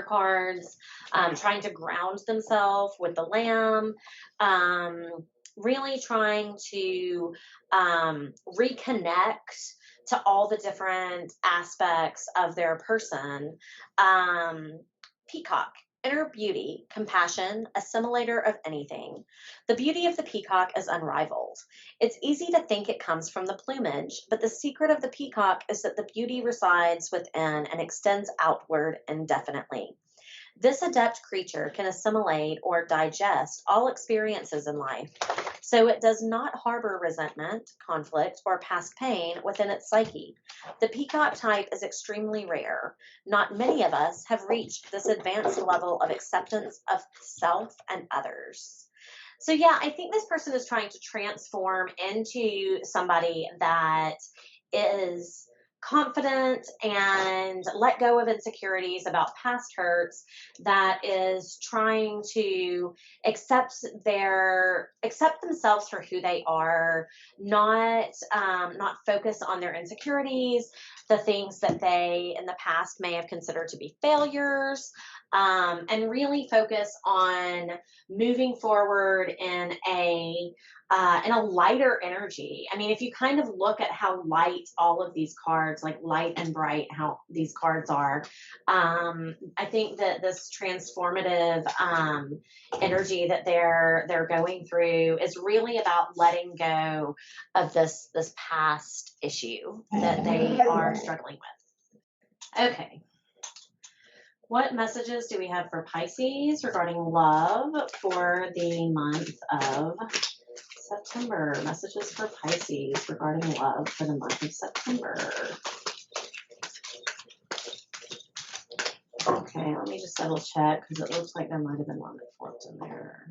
cards, trying to ground themselves with the lamb, really trying to reconnect to all the different aspects of their person. Um, Peacock. Inner beauty, compassion, assimilator of anything. The beauty of the peacock is unrivaled. It's easy to think it comes from the plumage, but the secret of the peacock is that the beauty resides within and extends outward indefinitely. This adept creature can assimilate or digest all experiences in life, so it does not harbor resentment, conflict, or past pain within its psyche. The peacock type is extremely rare. Not many of us have reached this advanced level of acceptance of self and others. So, yeah, I think this person is trying to transform into somebody that is confident and let go of insecurities about past hurts, that is trying to accept themselves for who they are, not focus on their insecurities, the things that they in the past may have considered to be failures, and really focus on moving forward in a lighter energy. I mean, if you kind of look at how light all of these cards, like light and bright, how these cards are, I think that this transformative energy that they're going through is really about letting go of this past issue that they are struggling with. Okay. What messages do we have for Pisces regarding love for the month of September? Messages for Pisces regarding love for the month of September. Okay, let me just double check because it looks like there might have been one that flipped in there.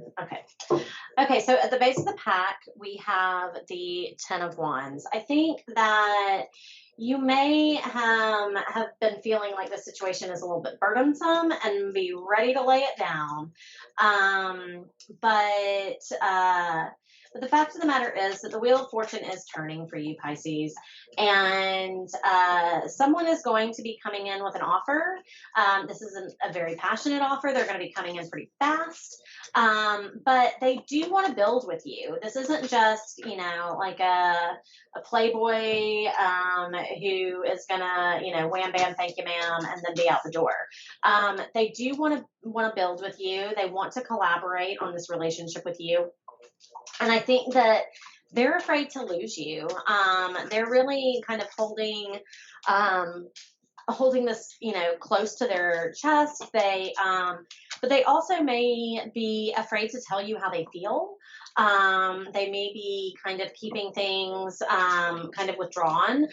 Okay, so at the base of the pack, we have the Ten of Wands. I think that you may have been feeling like the situation is a little bit burdensome and be ready to lay it down. But the fact of the matter is that the Wheel of Fortune is turning for you, Pisces, and someone is going to be coming in with an offer. This is a very passionate offer. They're going to be coming in pretty fast. But they do want to build with you. This isn't just, like a playboy who is gonna, wham bam, thank you, ma'am, and then be out the door. They do want to build with you. They want to collaborate on this relationship with you. And I think that they're afraid to lose you. They're really kind of holding this, close to their chest. But they also may be afraid to tell you how they feel. They may be kind of keeping things kind of withdrawn.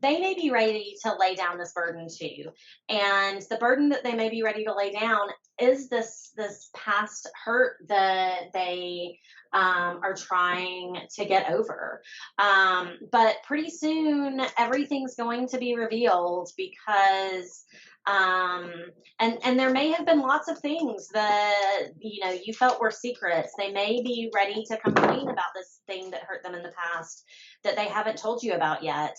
They may be ready to lay down this burden too. And the burden that they may be ready to lay down is this past hurt that they are trying to get over. But pretty soon everything's going to be revealed because and there may have been lots of things that you felt were secrets. They may be ready to come clean about this thing that hurt them in the past that they haven't told you about yet,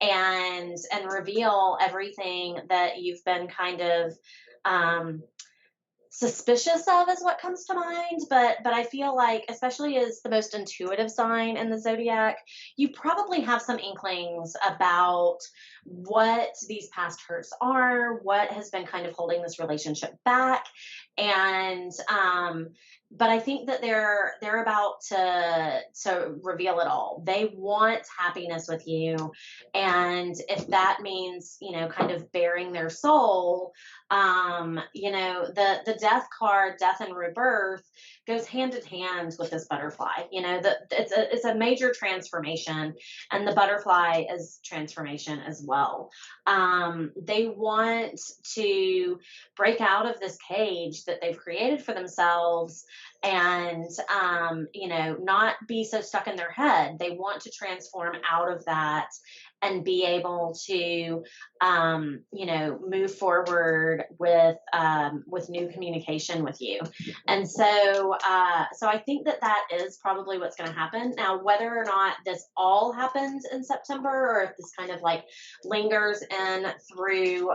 and reveal everything that you've been kind of suspicious of, is what comes to mind. But I feel like, especially as the most intuitive sign in the zodiac, you probably have some inklings about what these past hurts are, what has been kind of holding this relationship back. And but I think that they're about to reveal it all. They want happiness with you, and if that means kind of bearing their soul, the death card, death and rebirth, goes hand in hand with this butterfly. You know, that it's a major transformation, and the butterfly is transformation as well. They want to break out of this cage that they've created for themselves, and you know, not be so stuck in their head. They want to transform out of that and be able to you know, move forward with new communication with you. And so so I think that that is probably what's going to happen. Now, whether or not this all happens in September, or if this kind of like lingers in through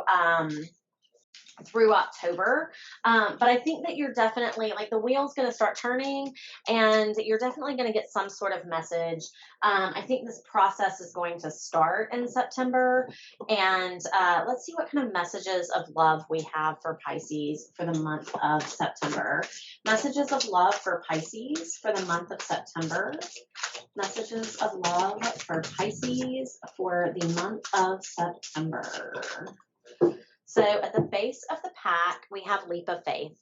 October. But I think that you're definitely, like, the wheel's going to start turning, and you're definitely going to get some sort of message. I think this process is going to start in September, and let's see what kind of messages of love we have for Pisces for the month of September. Messages of love for Pisces for the month of September. Messages of love for Pisces for the month of September. So at the base of the pack, we have leap of faith.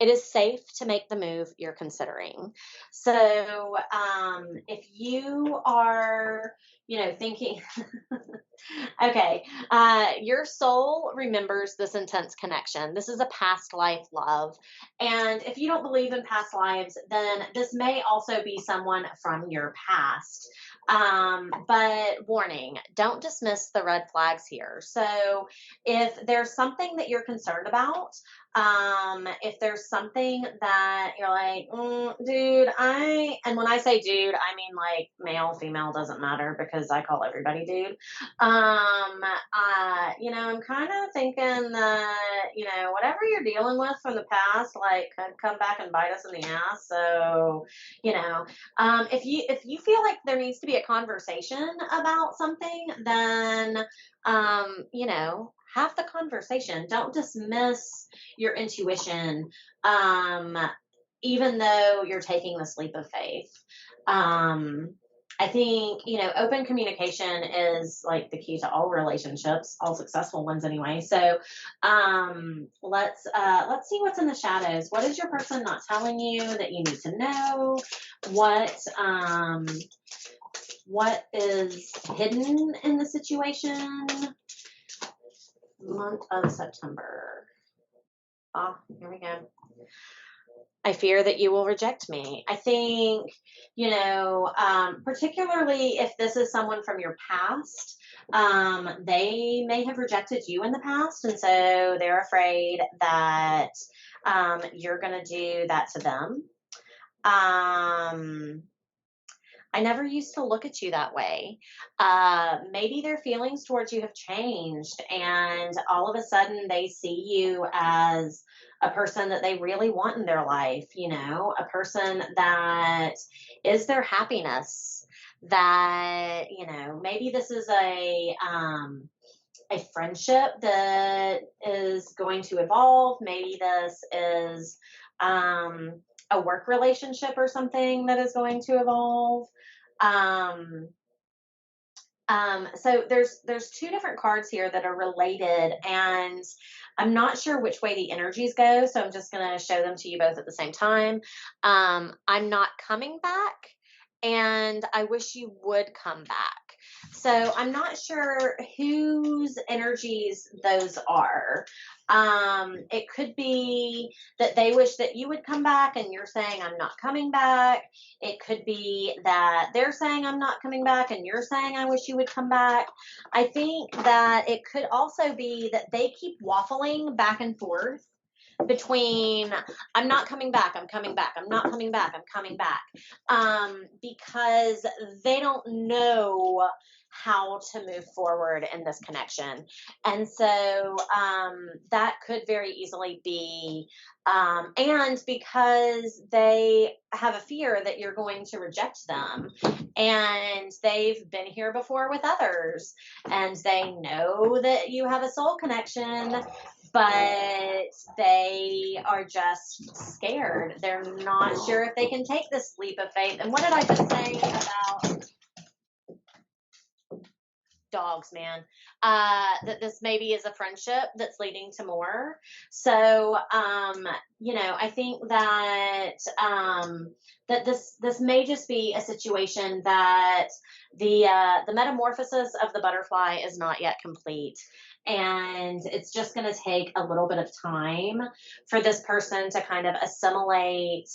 It is safe to make the move you're considering. So if you are, you know, thinking, okay, your soul remembers this intense connection. This is a past life love. And if you don't believe in past lives, then this may also be someone from your past. But warning, don't dismiss the red flags here. So if there's something that you're concerned about, if there's something that you're like, dude, and when I say dude, I mean like male, female, doesn't matter, because I call everybody dude. You know, I'm kind of thinking that, you know, whatever you're dealing with from the past, like, could come back and bite us in the ass. So, you know, if you feel like there needs to be a conversation about something, then, you know, have the conversation. Don't dismiss your intuition, even though you're taking this leap of faith. I think, you know, open communication is like the key to all relationships, all successful ones anyway. So let's see what's in the shadows. What is your person not telling you that you need to know? What is hidden in the situation? Month of September. Here we go. I fear that you will reject me. I think, you know, particularly if this is someone from your past, they may have rejected you in the past, and so they're afraid that you're going to do that to them. I never used to look at you that way. Maybe their feelings towards you have changed, and all of a sudden they see you as a person that they really want in their life, you know, a person that is their happiness, that, you know, maybe this is a friendship that is going to evolve. Maybe this is a work relationship or something that is going to evolve. So there's two different cards here that are related, and I'm not sure which way the energies go, so I'm just going to show them to you both at the same time. I'm not coming back, and I wish you would come back. So I'm not sure whose energies those are. It could be that they wish that you would come back and you're saying, I'm not coming back. It could be that they're saying, I'm not coming back, and you're saying, I wish you would come back. I think that it could also be that they keep waffling back and forth between, I'm not coming back, I'm coming back, I'm not coming back, I'm coming back, because they don't know how to move forward in this connection. And so that could very easily be, and because they have a fear that you're going to reject them, and they've been here before with others, and they know that you have a soul connection, but they are just scared. They're not sure if they can take this leap of faith. And what did I just say about dogs, man. That this maybe is a friendship that's leading to more. So, I think that that this may just be a situation that the metamorphosis of the butterfly is not yet complete. And it's just going to take a little bit of time for this person to kind of assimilate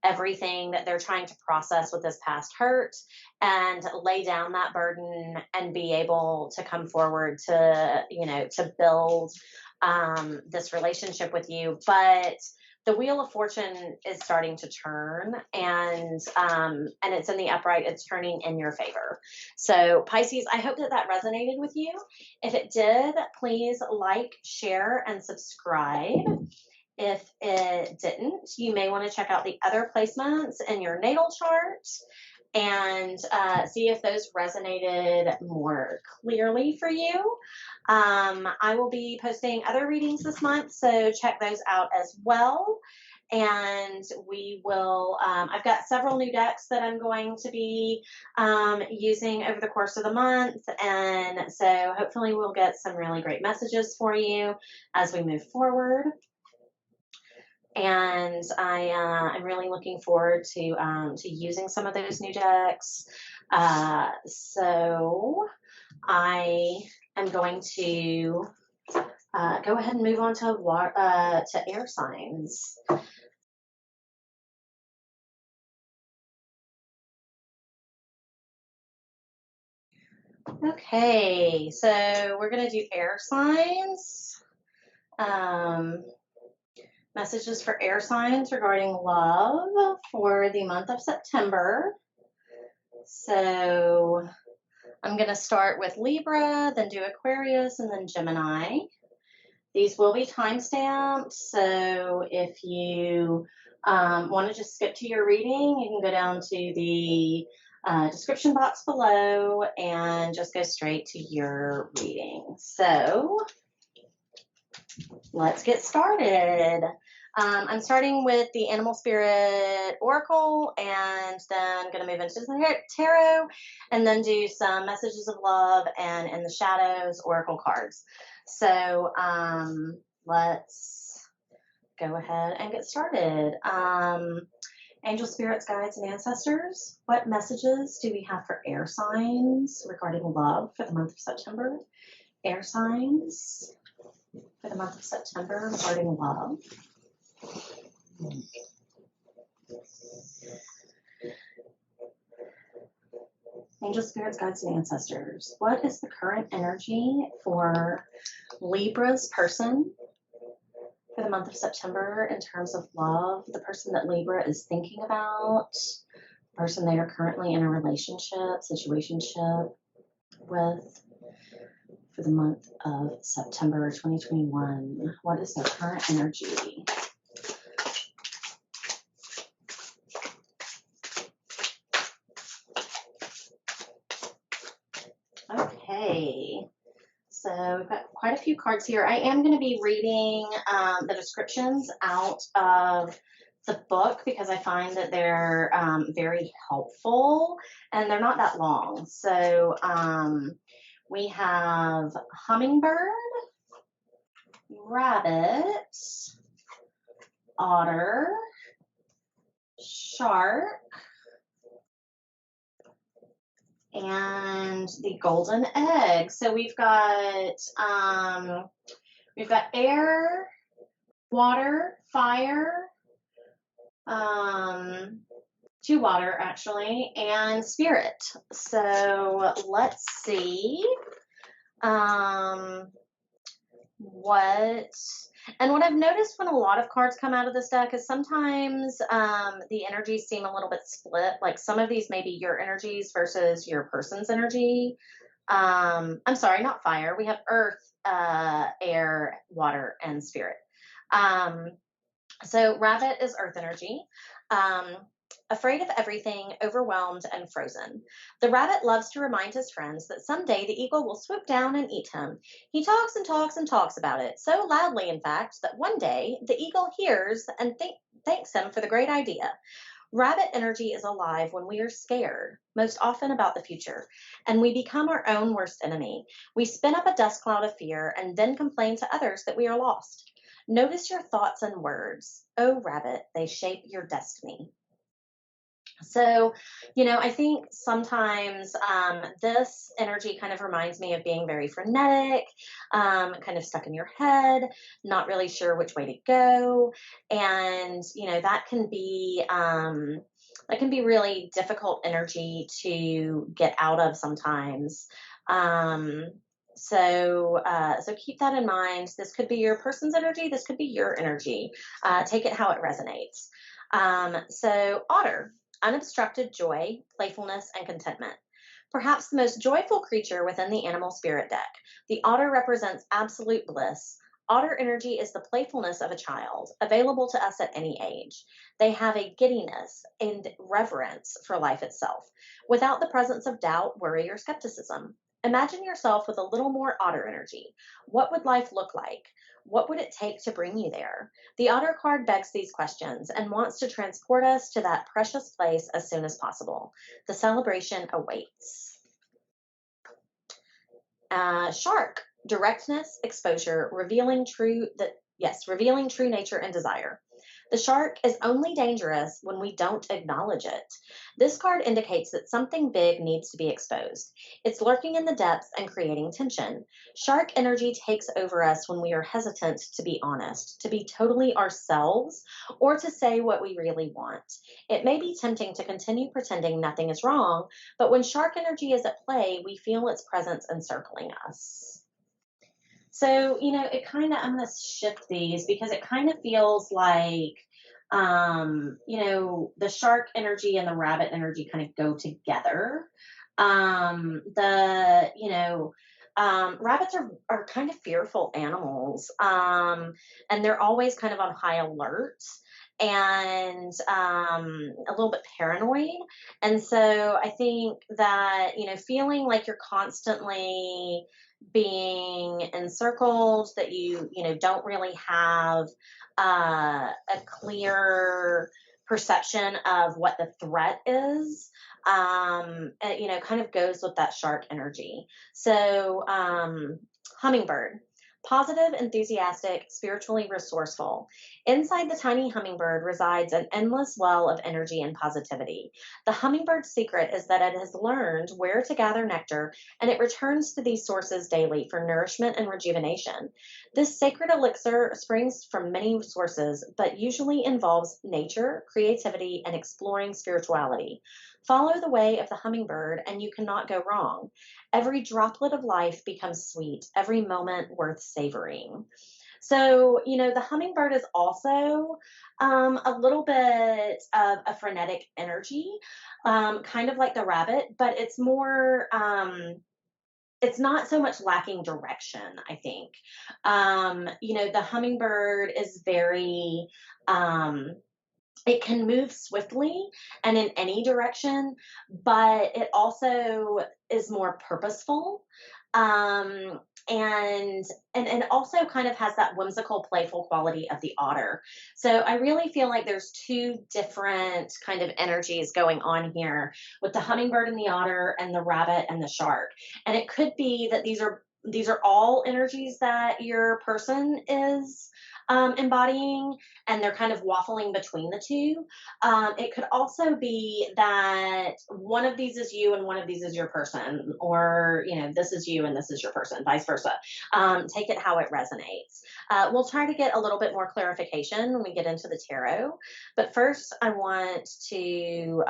everything that they're trying to process with this past hurt and lay down that burden and be able to come forward to build this relationship with you. But the wheel of fortune is starting to turn, and it's in the upright. It's turning in your favor. So Pisces, I hope that resonated with you. If it did, please like, share, and subscribe. If it didn't, you may want to check out the other placements in your natal chart and see if those resonated more clearly for you. I will be posting other readings this month, so check those out as well. And we will, I've got several new decks that I'm going to be using over the course of the month. And so hopefully we'll get some really great messages for you as we move forward. And I'm really looking forward to using some of those new decks. So I am going to go ahead and move on to air signs. Okay, so we're going to do air signs. Messages for air signs regarding love for the month of September. So I'm going to start with Libra, then do Aquarius, and then Gemini. These will be time-stamped, so if you want to just skip to your reading, you can go down to the description box below and just go straight to your reading. So let's get started. I'm starting with the Animal Spirit Oracle, and then going to move into the Tarot, and then do some Messages of Love and In the Shadows Oracle cards. So let's go ahead and get started. Angel Spirits, Guides, and Ancestors, what messages do we have for air signs regarding love for the month of September? Air signs for the month of September regarding love. Angel Spirits, Guides, and Ancestors, what is the current energy for Libra's person for the month of September in terms of love? The person that Libra is thinking about, the person they are currently in a relationship, situationship with for the month of September 2021. What is their current energy? Okay, so we've got quite a few cards here. I am going to be reading the descriptions out of the book because I find that they're very helpful and they're not that long. So we have hummingbird, rabbit, otter, shark, and the golden egg. So we've got air, water, fire, 2 water actually, and spirit. So let's see what I've noticed when a lot of cards come out of this deck is sometimes the energies seem a little bit split. Like some of these may be your energies versus your person's energy. I'm sorry, not fire. We have earth, air, water, and spirit. So rabbit is earth energy. Afraid of everything, overwhelmed, and frozen. The rabbit loves to remind his friends that someday the eagle will swoop down and eat him. He talks and talks and talks about it, so loudly, in fact, that one day the eagle hears and thanks him for the great idea. Rabbit energy is alive when we are scared, most often about the future, and we become our own worst enemy. We spin up a dust cloud of fear and then complain to others that we are lost. Notice your thoughts and words. Oh, rabbit, they shape your destiny. So, I think sometimes this energy kind of reminds me of being very frenetic, kind of stuck in your head, not really sure which way to go, and that can be really difficult energy to get out of sometimes. Um, so keep that in mind. This could be your person's energy. This could be your energy. Take it how it resonates. So otter, unobstructed joy, playfulness, and contentment. Perhaps the most joyful creature within the animal spirit deck, the otter represents absolute bliss. Otter energy is the playfulness of a child, available to us at any age. They have a giddiness and reverence for life itself, without the presence of doubt, worry, or skepticism. Imagine yourself with a little more otter energy. What would life look like? What would it take to bring you there? The Otter card begs these questions and wants to transport us to that precious place as soon as possible. The celebration awaits. Shark, directness, exposure, revealing true nature and desire. The shark is only dangerous when we don't acknowledge it. This card indicates that something big needs to be exposed. It's lurking in the depths and creating tension. Shark energy takes over us when we are hesitant to be honest, to be totally ourselves, or to say what we really want. It may be tempting to continue pretending nothing is wrong, but when shark energy is at play, we feel its presence encircling us. So, I'm going to shift these because it kind of feels like, the shark energy and the rabbit energy kind of go together. Rabbits are kind of fearful animals, and they're always kind of on high alert and a little bit paranoid. And so I think that, feeling like you're constantly being encircled, that you don't really have a clear perception of what the threat is, kind of goes with that shark energy. So, hummingbird. Positive, enthusiastic, spiritually resourceful. Inside the tiny hummingbird resides an endless well of energy and positivity. The hummingbird's secret is that it has learned where to gather nectar, and it returns to these sources daily for nourishment and rejuvenation. This sacred elixir springs from many sources, but usually involves nature, creativity, and exploring spirituality. Follow the way of the hummingbird, and you cannot go wrong. Every droplet of life becomes sweet, every moment worth savoring. So, the hummingbird is also a little bit of a frenetic energy, kind of like the rabbit, but it's not so much lacking direction, I think. The hummingbird is very, it can move swiftly and in any direction, but it also is more purposeful. Um, and also kind of has that whimsical, playful quality of the otter. So I really feel like there's two different kind of energies going on here with the hummingbird and the otter and the rabbit and the shark. And it could be that these are all energies that your person is embodying, and they're kind of waffling between the two. It could also be that one of these is you and one of these is your person, or, this is you and this is your person, vice versa. Take it how it resonates. We'll try to get a little bit more clarification when we get into the tarot. But first, I want to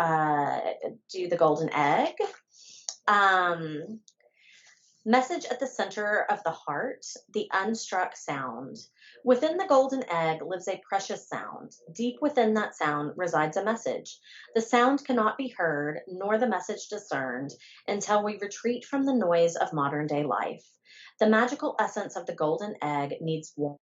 do the golden egg. Message at the center of the heart, the unstruck sound. Within the golden egg lives a precious sound. Deep within that sound resides a message. The sound cannot be heard, nor the message discerned, until we retreat from the noise of modern day life. The magical essence of the golden egg needs warmth.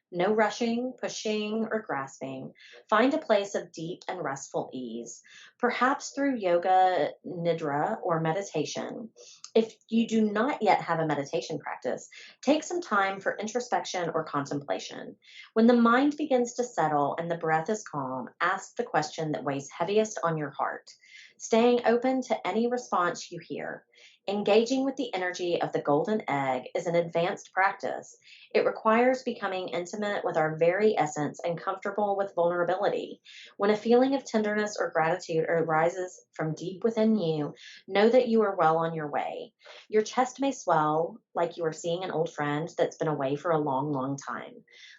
No rushing, pushing, or grasping. Find a place of deep and restful ease, perhaps through yoga, nidra, or meditation. If you do not yet have a meditation practice, take some time for introspection or contemplation. When the mind begins to settle and the breath is calm, ask the question that weighs heaviest on your heart, staying open to any response you hear. Engaging with the energy of the golden egg is an advanced practice. It requires becoming intimate with our very essence and comfortable with vulnerability. When a feeling of tenderness or gratitude arises from deep within you, know that you are well on your way. Your chest may swell like you are seeing an old friend that's been away for a long, long time.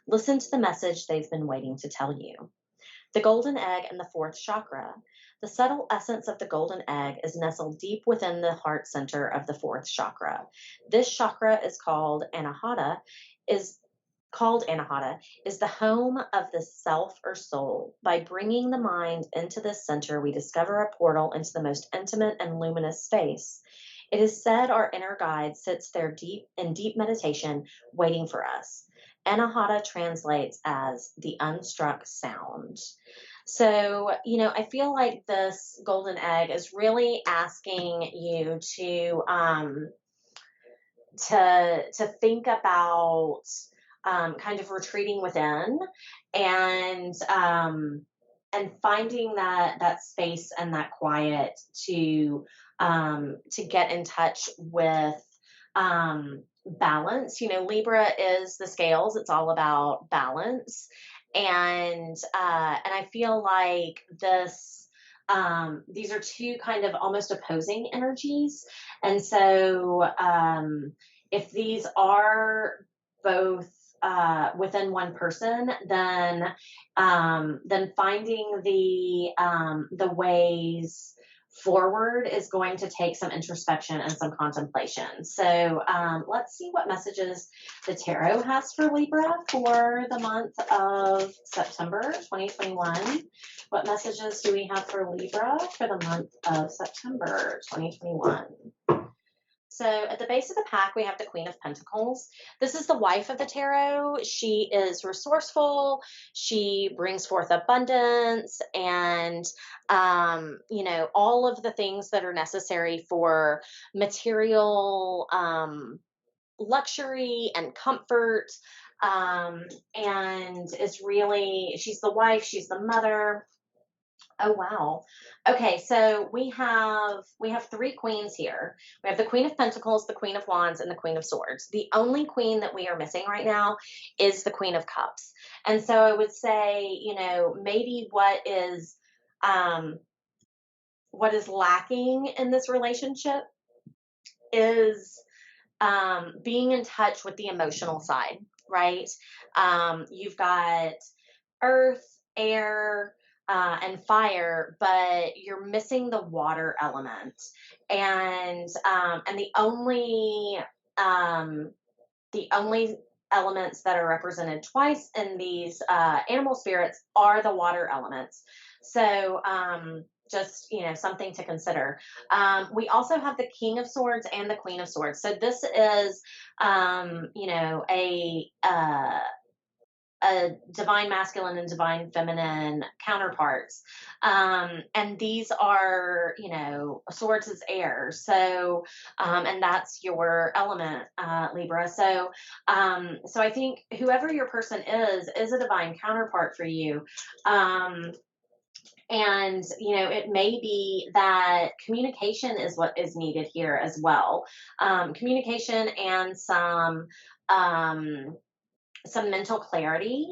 Listen to the message they've been waiting to tell you. The golden egg and the fourth chakra. The subtle essence of the golden egg is nestled deep within the heart center of the fourth chakra. This chakra is Anahata, is the home of the self or soul. By bringing the mind into this center, we discover a portal into the most intimate and luminous space. It is said our inner guide sits there in deep meditation, waiting for us. Anahata translates as the unstruck sound. So, I feel like this golden egg is really asking you to think about kind of retreating within and finding that space and that quiet to get in touch with balance. Libra is the scales. It's all about balance. And I feel like these are two kind of almost opposing energies. And so, if these are both within one person, then finding the ways forward is going to take some introspection and some contemplation. So let's see what messages the tarot has for Libra for the month of September 2021. What messages do we have for Libra for the month of September 2021? So at the base of the pack, we have the Queen of Pentacles. This is the wife of the tarot. She is resourceful. She brings forth abundance and, all of the things that are necessary for material luxury and comfort. And she's the wife, she's the mother. Oh, wow. Okay, so we have three queens here. We have the Queen of Pentacles, the Queen of Wands, and the Queen of Swords. The only queen that we are missing right now is the Queen of Cups. And so I would say, maybe what is lacking in this relationship is being in touch with the emotional side, right? You've got earth, air, and fire, but you're missing the water element. And the only elements that are represented twice in these animal spirits are the water elements. So just something to consider. We also have the King of Swords and the Queen of Swords. So this is a divine masculine and divine feminine counterparts. And these are, swords is air. So, and that's your element, Libra. So I think whoever your person is a divine counterpart for you. And, it may be that communication is what is needed here as well. Communication and some mental clarity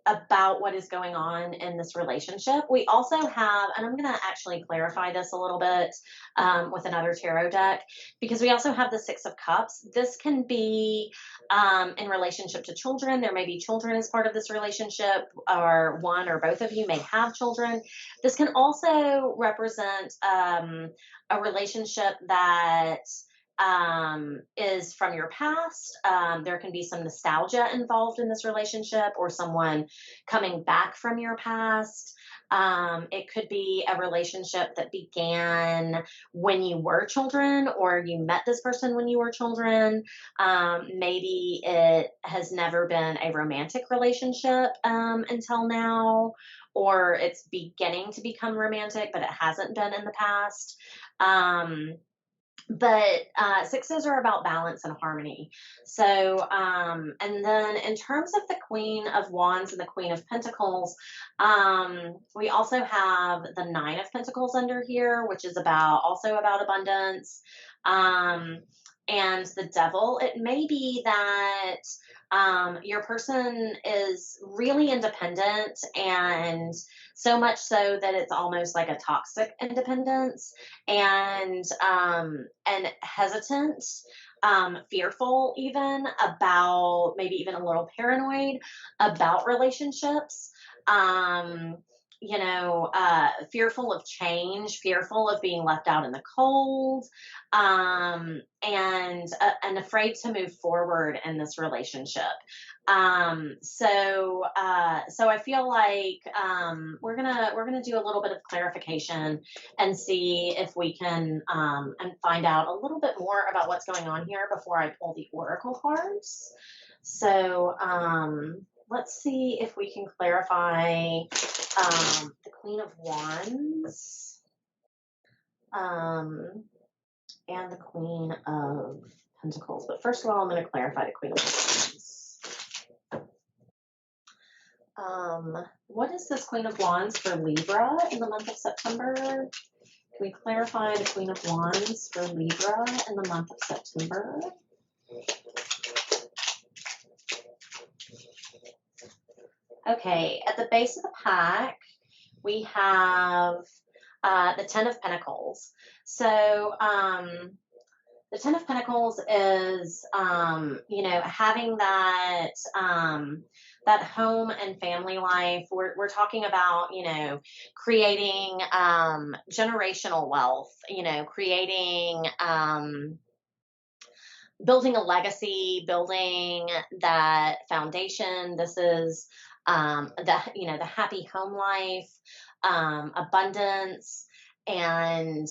about what is going on in this relationship. We also have, and I'm going to actually clarify this a little bit with another tarot deck, because we also have the Six of Cups. This can be in relationship to children. There may be children as part of this relationship, or one or both of you may have children. This can also represent a relationship that is from your past. There can be some nostalgia involved in this relationship, or someone coming back from your past. It could be a relationship that began when you were children, or you met this person when you were children. Maybe it has never been a romantic relationship until now, or it's beginning to become romantic, but it hasn't been in the past. But sixes are about balance and harmony. So, and then in terms of the Queen of Wands and the Queen of Pentacles, we also have the Nine of Pentacles under here, which is also about abundance. And the Devil, it may be that your person is really independent, and so much so that it's almost like a toxic independence, and hesitant, fearful, even about, maybe even a little paranoid about relationships. Fearful of change, fearful of being left out in the cold, and afraid to move forward in this relationship. So I feel like we're gonna do a little bit of clarification and see if we can and find out a little bit more about what's going on here before I pull the oracle cards. So let's see if we can clarify the Queen of Wands and the Queen of Pentacles. But first of all, I'm going to clarify the Queen of Wands. What is this Queen of Wands for Libra in the month of September? Can we clarify the Queen of Wands for Libra in the month of September? Okay, at the base of the pack, we have the Ten of Pentacles. So the Ten of Pentacles is, having that that home and family life. We're talking about, creating generational wealth, creating, building a legacy, building that foundation. This is the happy home life, abundance, and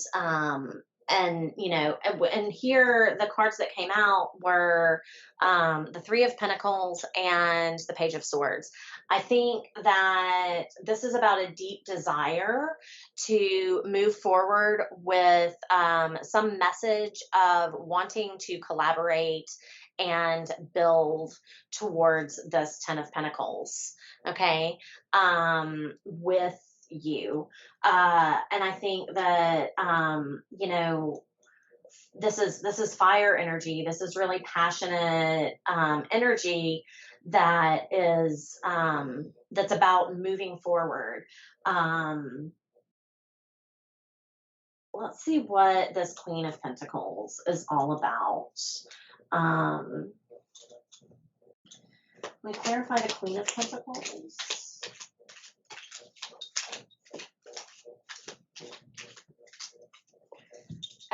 here the cards that came out were the Three of Pentacles and the Page of Swords. I think that this is about a deep desire to move forward with some message of wanting to collaborate and build towards this Ten of Pentacles, okay, with you. And I think that, this is fire energy. This is really passionate energy that is, that's about moving forward. Let's see what this Queen of Pentacles is all about. Let me clarify the Queen of Pentacles.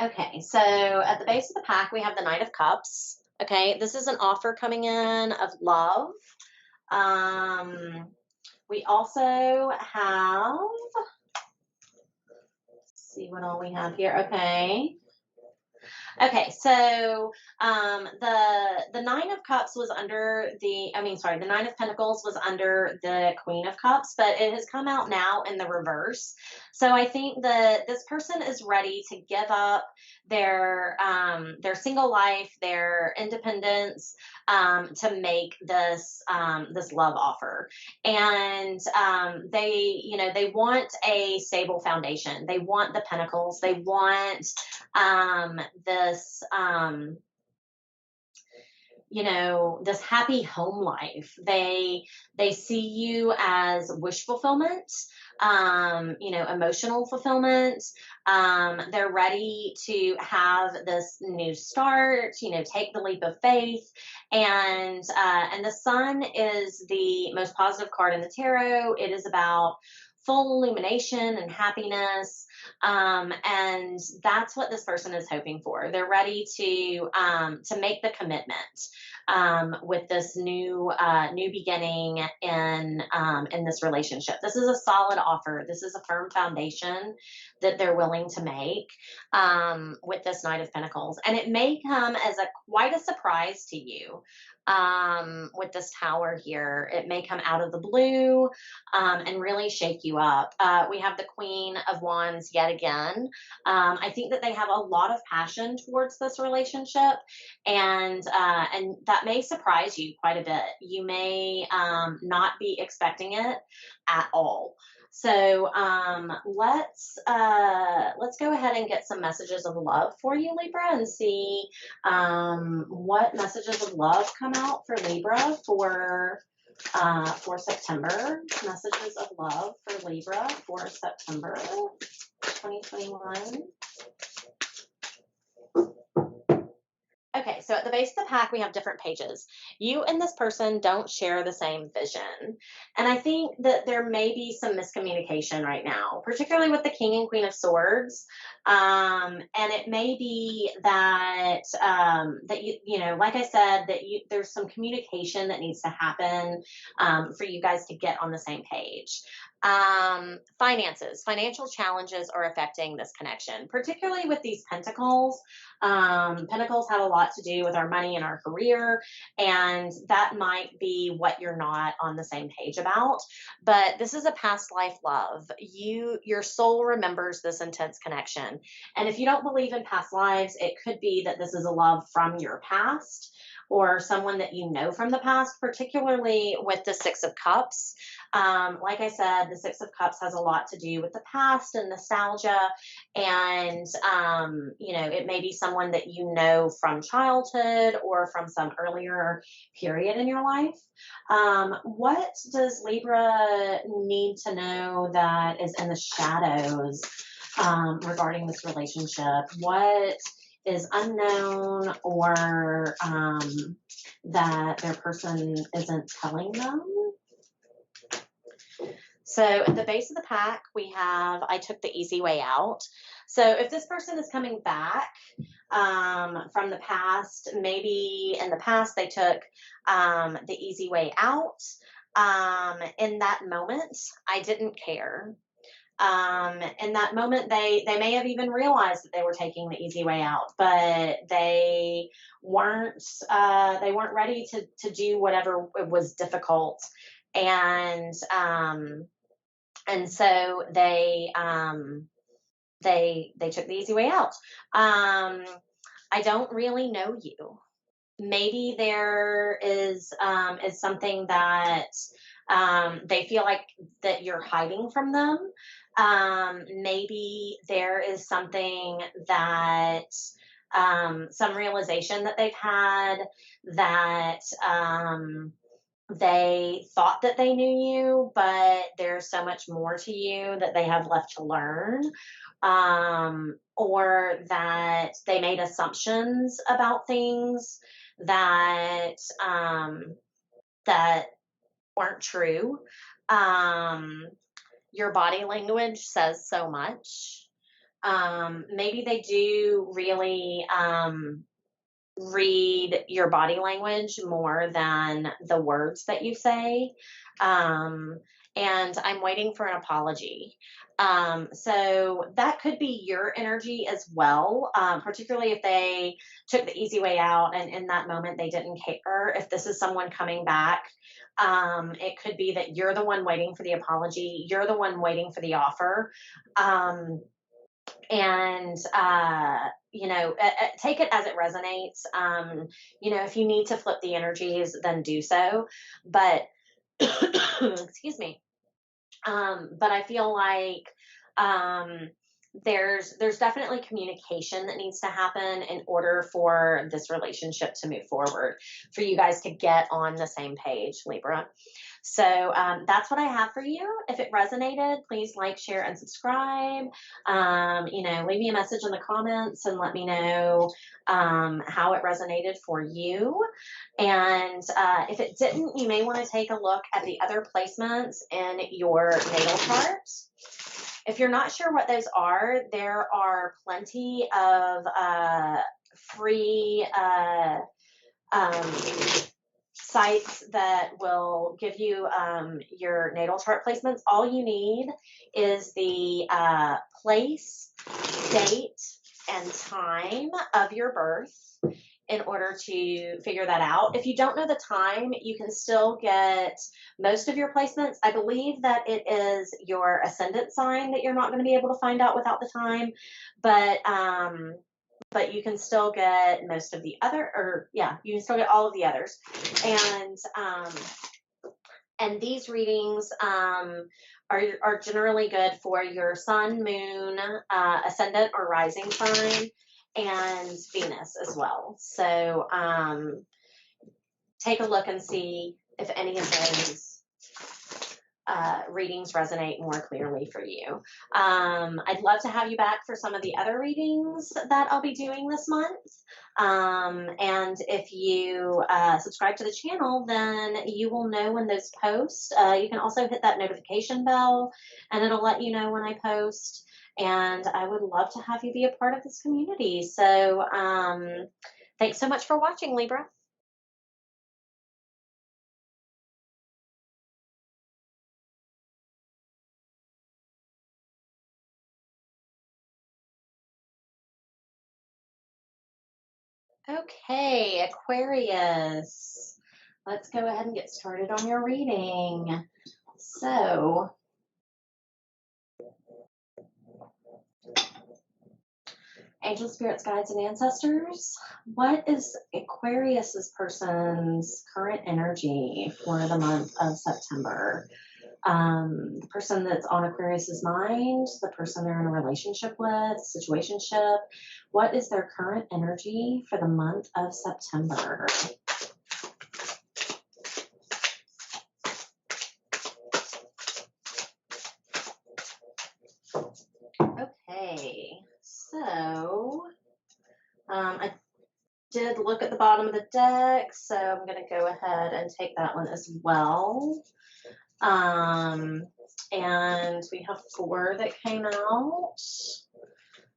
Okay, so at the base of the pack, we have the Knight of Cups. Okay, this is an offer coming in of love. We also have, let's see what all we have here. Okay, so the Nine of Cups was under the Nine of Pentacles was under the Queen of Cups, but it has come out now in the reverse. So I think that this person is ready to give up their single life, their independence, to make this this love offer. And they want a stable foundation. They want the Pentacles. They want this this happy home life. They see you as wish fulfillment, emotional fulfillment. They're ready to have this new start, take the leap of faith. And the Sun is the most positive card in the tarot. It is about full illumination and happiness. And that's what this person is hoping for. They're ready to make the commitment with this new beginning in this relationship. This is a solid offer. This is a firm foundation that they're willing to make with this Knight of Pentacles, and it may come as quite a surprise to you. With this Tower here, it may come out of the blue and really shake you up. We have the Queen of Wands yet again. I think that they have a lot of passion towards this relationship, and that may surprise you quite a bit. You may not be expecting it at all. So let's go ahead and get some messages of love for you, Libra, and see what messages of love come out for Libra for September. Messages of love for Libra for September 2021. Okay, so at the base of the pack, we have different pages. You and this person don't share the same vision. And I think that there may be some miscommunication right now, particularly with the King and Queen of Swords. And it may be that, that you know, like I said, that there's some communication that needs to happen for you guys to get on the same page. Finances, financial challenges are affecting this connection, particularly with these pentacles. Pentacles have a lot to do with our money and our career, and that might be what you're not on the same page about. But this is a past life love. Your soul remembers this intense connection. And if you don't believe in past lives, it could be that this is a love from your past or someone that you know from the past, particularly with the Six of Cups. Like I said, the Six of Cups has a lot to do with the past and nostalgia. And, you know, it may be someone that you know from childhood or from some earlier period in your life. What does Libra need to know that is in the shadows regarding this relationship? What is unknown or that their person isn't telling them? So at the base of the pack, we have, I took the easy way out. So if this person is coming back from the past, maybe in the past they took the easy way out. In that moment, I didn't care. In that moment, they may have even realized that they were taking the easy way out, but they weren't ready to do whatever was difficult. And so they took the easy way out. I don't really know you. Maybe there is something that they feel like that you're hiding from them. Maybe there is something that some realization that they've had that they thought that they knew you, but there's so much more to you that they have left to learn, or that they made assumptions about things that that weren't true. Your body language says so much. Maybe they do really read your body language more than the words that you say. And I'm waiting for an apology. So that could be your energy as well, particularly if they took the easy way out and in that moment they didn't care. If this is someone coming back, it could be that you're the one waiting for the apology. You're the one waiting for the offer. You know, take it as it resonates. You know, if you need to flip the energies, then do so. But, excuse me. But I feel like, there's definitely communication that needs to happen in order for this relationship to move forward, for you guys to get on the same page, Libra. So that's what I have for you. If it resonated, please like, share, and subscribe. You know, leave me a message in the comments and let me know how it resonated for you. And if it didn't, you may want to take a look at the other placements in your natal chart. If you're not sure what those are, there are plenty of free um, sites that will give you your natal chart placements. All you need is the place, date, and time of your birth in order to figure that out. If you don't know the time, you can still get most of your placements. I believe that it is your ascendant sign that you're not going to be able to find out without the time, but you can still get most of the other, or yeah, you can still get all of the others. And these readings are generally good for your sun, moon, ascendant or rising sign, and Venus as well. So take a look and see if any of those readings resonate more clearly for you. I'd love to have you back for some of the other readings that I'll be doing this month. And if you subscribe to the channel, then you will know when those post. You can also hit that notification bell and it'll let you know when I post. And I would love to have you be a part of this community. So thanks so much for watching, Libra. Okay, Aquarius. Let's go ahead and get started on your reading. So, angel spirits, guides, and ancestors, what is Aquarius's person's current energy for the month of September? The person that's on Aquarius's mind, the person they're in a relationship with, situationship, what is their current energy for the month of September? Okay, so I did look at the bottom of the deck, so I'm going to go ahead and take that one as well. And we have 4 that came out.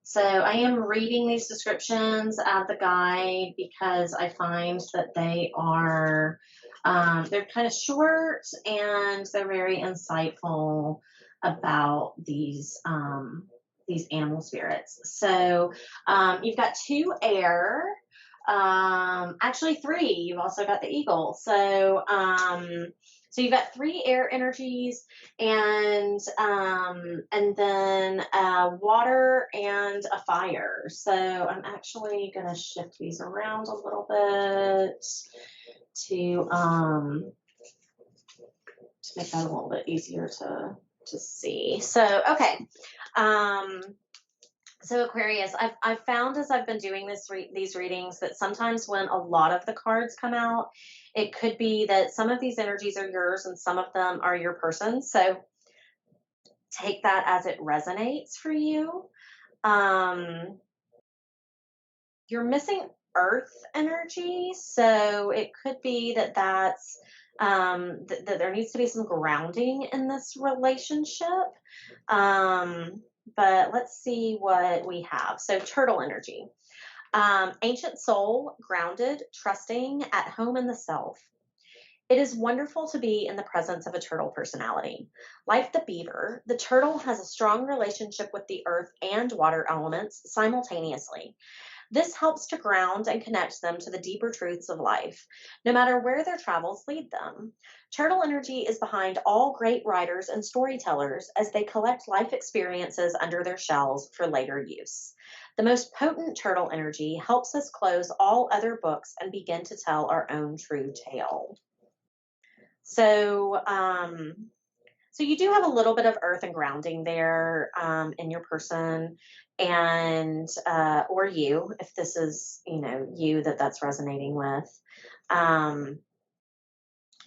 So I am reading these descriptions out of the guide because I find that they are, they're kind of short and they're very insightful about these animal spirits. So you've got 2 air, actually 3. You've also got the eagle. So so you've got 3 air energies and then water and a fire. So I'm actually going to shift these around a little bit to make that a little bit easier to see. So okay. So Aquarius, I've found as I've been doing these readings that sometimes when a lot of the cards come out, it could be that some of these energies are yours and some of them are your person's. So take that as it resonates for you. You're missing earth energy, so it could be that that's that there needs to be some grounding in this relationship. But let's see what we have. So turtle energy. Ancient soul, grounded, trusting, at home in the self. It is wonderful to be in the presence of a turtle personality. Like the beaver, the turtle has a strong relationship with the earth and water elements simultaneously. This helps to ground and connect them to the deeper truths of life, no matter where their travels lead them. Turtle energy is behind all great writers and storytellers as they collect life experiences under their shells for later use. The most potent turtle energy helps us close all other books and begin to tell our own true tale. So, so you do have a little bit of earth and grounding there in your person, and or you, if this is you that's resonating with.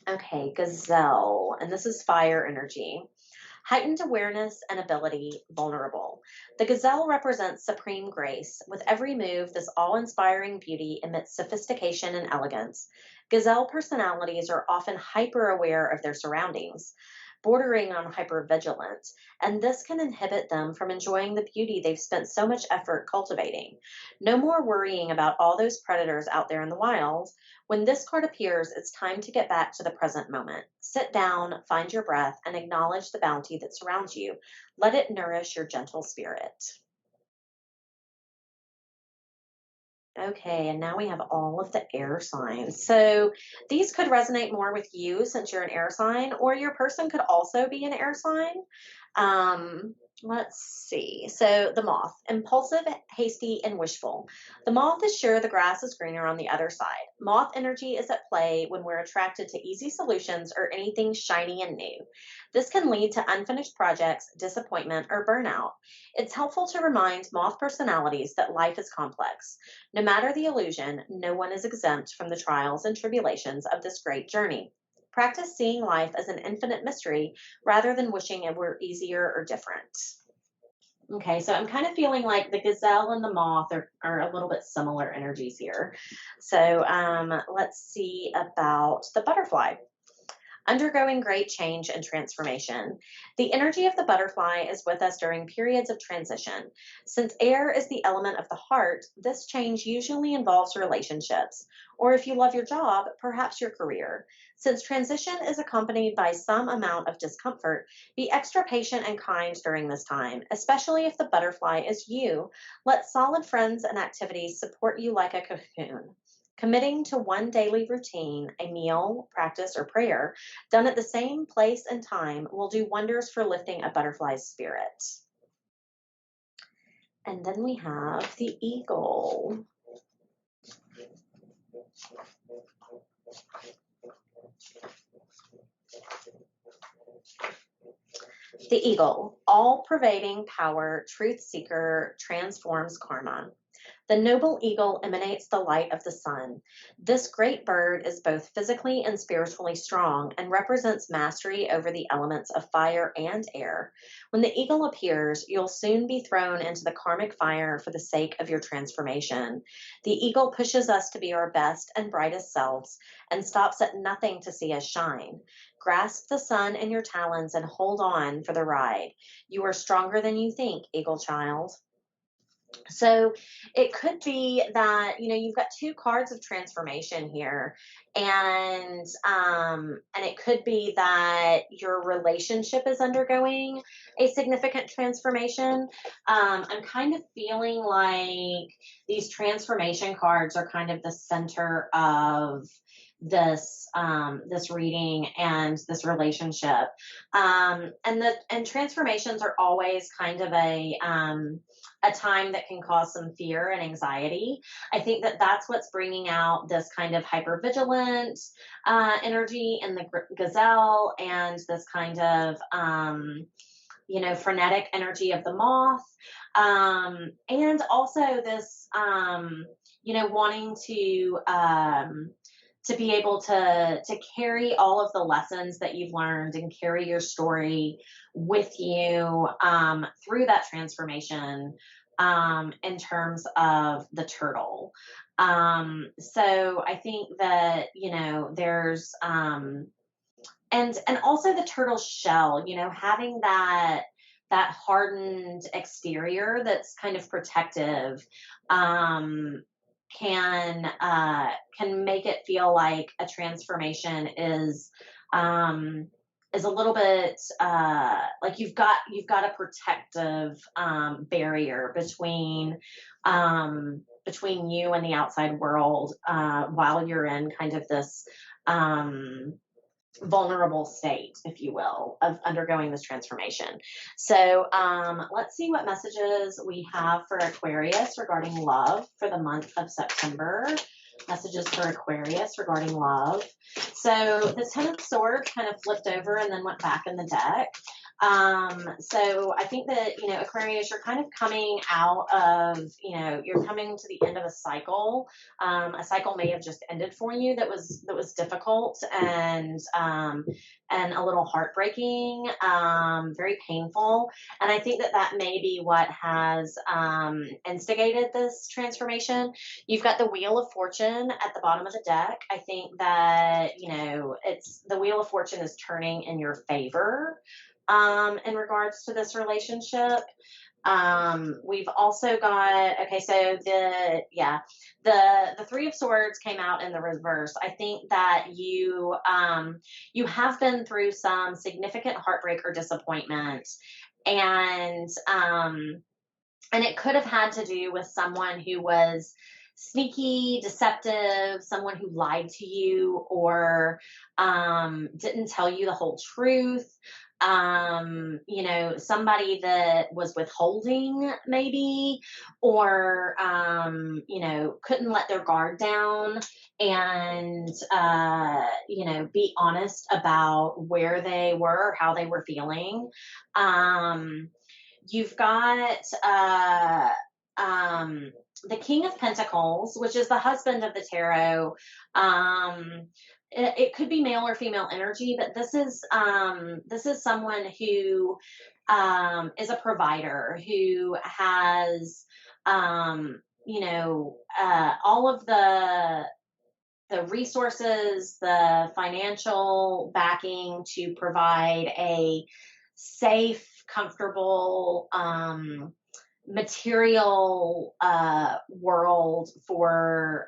Okay, gazelle, and this is fire energy. Heightened awareness and ability, vulnerable. The gazelle represents supreme grace. With every move, this awe-inspiring beauty emits sophistication and elegance. Gazelle personalities are often hyper-aware of their surroundings. bordering on hypervigilance, and this can inhibit them from enjoying the beauty they've spent so much effort cultivating. No more worrying about all those predators out there in the wild. When this card appears, it's time to get back to the present moment. Sit down, find your breath, and acknowledge the bounty that surrounds you. Let it nourish your gentle spirit. Okay, and now we have all of the air signs. So these could resonate more with you since you're an air sign, or your person could also be an air sign. Let's see. So the moth, impulsive, hasty, and wishful. The moth is sure the grass is greener on the other side. Moth energy is at play when we're attracted to easy solutions or anything shiny and new. This can lead to unfinished projects, disappointment, or burnout. It's helpful to remind moth personalities that life is complex. No matter the illusion, no one is exempt from the trials and tribulations of this great journey. Practice seeing life as an infinite mystery rather than wishing it were easier or different. Okay, so I'm kind of feeling like the gazelle and the moth are a little bit similar energies here. So let's see about the butterfly. Undergoing great change and transformation. The energy of the butterfly is with us during periods of transition. Since air is the element of the heart, this change usually involves relationships, or if you love your job, perhaps your career. Since transition is accompanied by some amount of discomfort, be extra patient and kind during this time, especially if the butterfly is you. Let solid friends and activities support you like a cocoon. Committing to one daily routine, a meal, practice, or prayer, done at the same place and time, will do wonders for lifting a butterfly's spirit. And then we have the eagle. The eagle, all-pervading power, truth seeker, transforms karma. The noble eagle emanates the light of the sun. This great bird is both physically and spiritually strong and represents mastery over the elements of fire and air. When the eagle appears, you'll soon be thrown into the karmic fire for the sake of your transformation. The eagle pushes us to be our best and brightest selves and stops at nothing to see us shine. Grasp the sun in your talons and hold on for the ride. You are stronger than you think, eagle child. So it could be that, you've got two cards of transformation here, and it could be that your relationship is undergoing a significant transformation. I'm kind of feeling like these transformation cards are kind of the center of this reading and this relationship. And transformations are always kind of a time that can cause some fear and anxiety. I think that that's what's bringing out this kind of hypervigilant energy in the gazelle, and this kind of frenetic energy of the moth, and also this wanting to be able to carry all of the lessons that you've learned and carry your story with you through that transformation, in terms of the turtle. So I think that, there's, and also the turtle shell, having that hardened exterior that's kind of protective, can make it feel like a transformation is a little bit like you've got a protective barrier between you and the outside world while you're in kind of this vulnerable state, if you will, of undergoing this transformation. So let's see what messages we have for Aquarius regarding love for the month of September. Messages for Aquarius regarding love. So the Ten of Swords kind of flipped over and then went back in the deck. So I think that, Aquarius, you're kind of coming out of, you're coming to the end of a cycle. A cycle may have just ended for you that was difficult and a little heartbreaking, very painful. And I think that may be what has instigated this transformation. You've got the Wheel of Fortune at the bottom of the deck. I think that, it's the Wheel of Fortune is turning in your favor in regards to this relationship. We've also got, okay, so the Three of Swords came out in the reverse. I think that you have been through some significant heartbreak or disappointment, and it could have had to do with someone who was sneaky, deceptive, someone who lied to you or didn't tell you the whole truth. Somebody that was withholding maybe, or, couldn't let their guard down and, be honest about where they were, how they were feeling. You've got, the King of Pentacles, which is the husband of the tarot. It could be male or female energy, but this is someone who is a provider, who has all of the resources, the financial backing to provide a safe, comfortable, material world for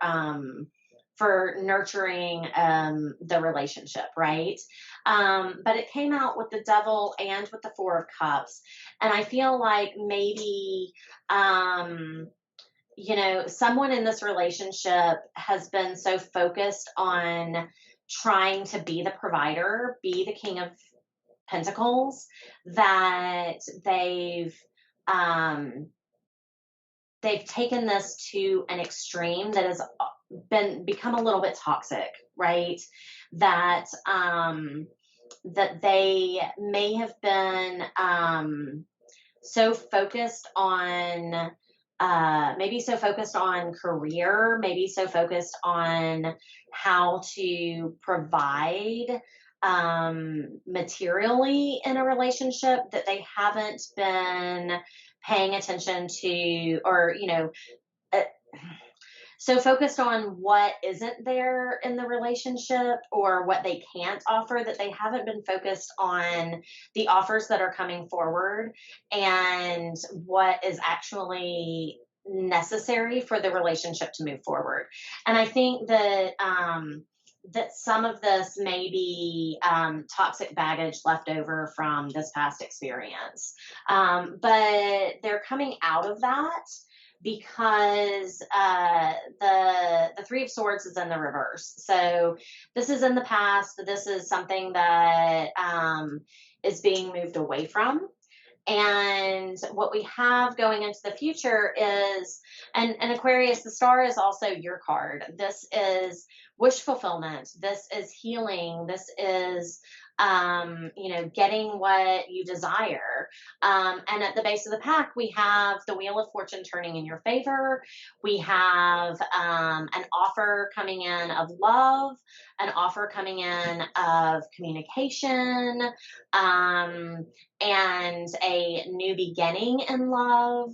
nurturing the relationship, right? But it came out with the Devil and with the Four of Cups, and I feel like maybe someone in this relationship has been so focused on trying to be the provider, be the King of Pentacles, that they've taken this to an extreme that has become a little bit toxic, right? That they may have been so focused on career, maybe so focused on how to provide materially in a relationship that they haven't been paying attention to, or so focused on what isn't there in the relationship or what they can't offer, that they haven't been focused on the offers that are coming forward and what is actually necessary for the relationship to move forward. And I think that that some of this may be toxic baggage left over from this past experience. But they're coming out of that because the Three of Swords is in the reverse. So this is in the past. This is something that is being moved away from. And what we have going into the future is, and Aquarius, the star is also your card. This is wish fulfillment. This is healing. This is, getting what you desire. And at the base of the pack, we have the Wheel of Fortune turning in your favor. We have an offer coming in of love, an offer coming in of communication, and a new beginning in love.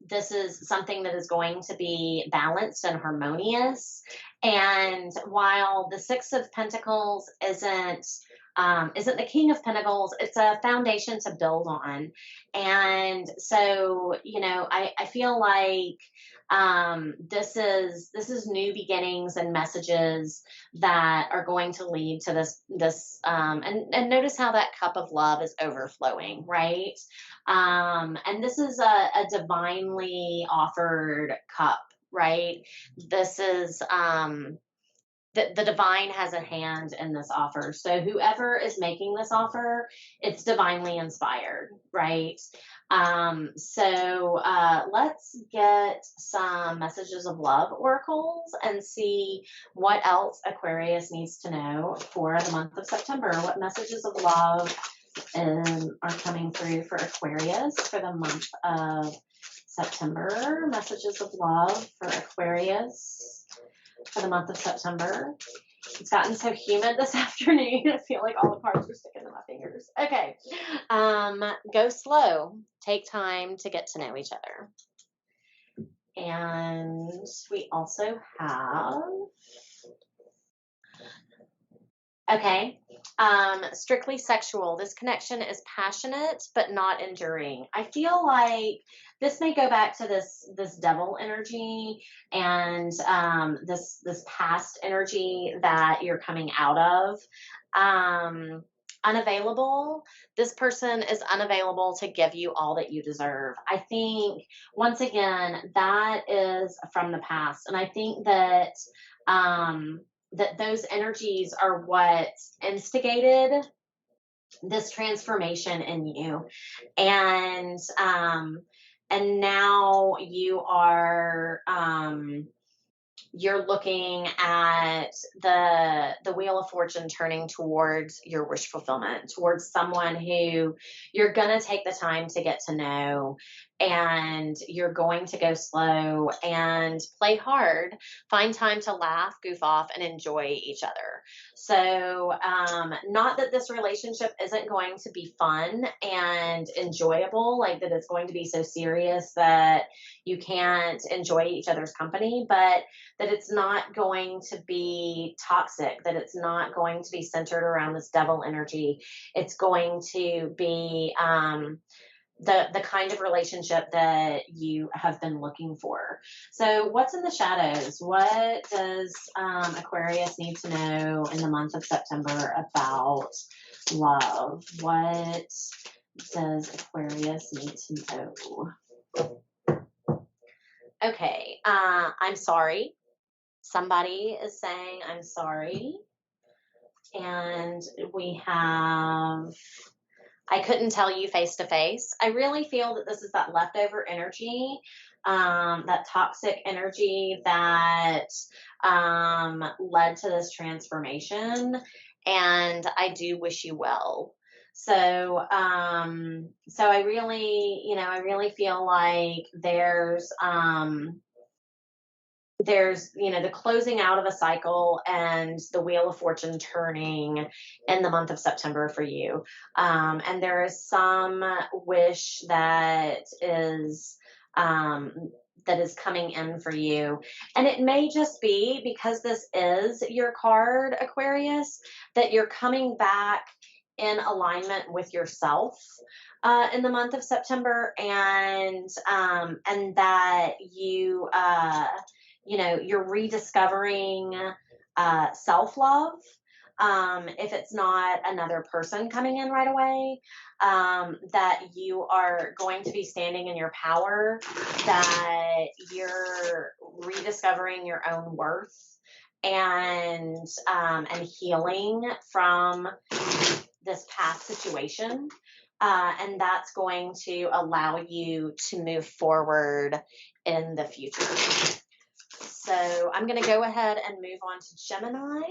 This is something that is going to be balanced and harmonious. And while the Six of Pentacles isn't the King of Pentacles, it's a foundation to build on. And so, I feel like this is new beginnings and messages that are going to lead to this and notice how that cup of love is overflowing, right? And this is a divinely offered cup, right? This is the divine has a hand in this offer. So whoever is making this offer, it's divinely inspired, right? So let's get some messages of love oracles and see what else Aquarius needs to know for the month of September. What messages of love are coming through for Aquarius for the month of September. Messages of love for Aquarius for the month of September. It's gotten so humid this afternoon. I feel like all the cards are sticking to my fingers. Okay. Go slow. Take time to get to know each other. And we also have, okay, strictly sexual. This connection is passionate, but not enduring. I feel like this may go back to this devil energy and this past energy that you're coming out of. Unavailable. This person is unavailable to give you all that you deserve. I think, once again, that is from the past. And I think that that those energies are what instigated this transformation in you. And now you are, you're looking at the Wheel of Fortune turning towards your wish fulfillment, towards someone who you're going to take the time to get to know, and you're going to go slow and play hard, find time to laugh, goof off, and enjoy each other. So, not that this relationship isn't going to be fun and enjoyable, like that it's going to be so serious that you can't enjoy each other's company, but that it's not going to be toxic, that it's not going to be centered around this devil energy. It's going to be the kind of relationship that you have been looking for. So what's in the shadows? What does Aquarius need to know in the month of September about love? What does Aquarius need to know? Okay, I'm sorry. Somebody is saying, I'm sorry. And we have, I couldn't tell you face to face. I really feel that this is that leftover energy, that toxic energy that led to this transformation. And I do wish you well. So, so I really feel like there's, the closing out of a cycle and the Wheel of Fortune turning in the month of September for you. And there is some wish that is coming in for you. And it may just be because this is your card, Aquarius, that you're coming back in alignment with yourself in the month of September, and that you're rediscovering self-love. If it's not another person coming in right away, that you are going to be standing in your power, that you're rediscovering your own worth, and healing from this past situation. And that's going to allow you to move forward in the future. So I'm going to go ahead and move on to Gemini.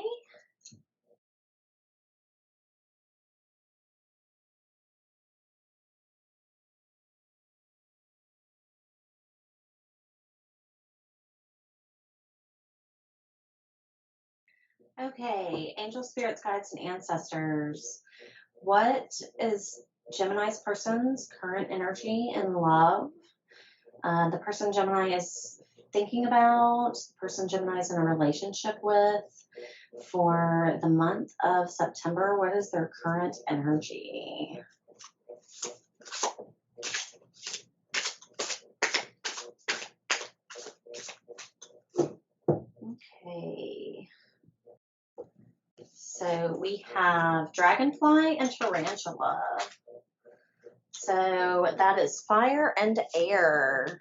Okay, angel spirits, guides, and ancestors. What is Gemini's person's current energy in love? The person Gemini is thinking about, the person Gemini is in a relationship with for the month of September. What is their current energy? Okay. So we have dragonfly and tarantula. So that is fire and air.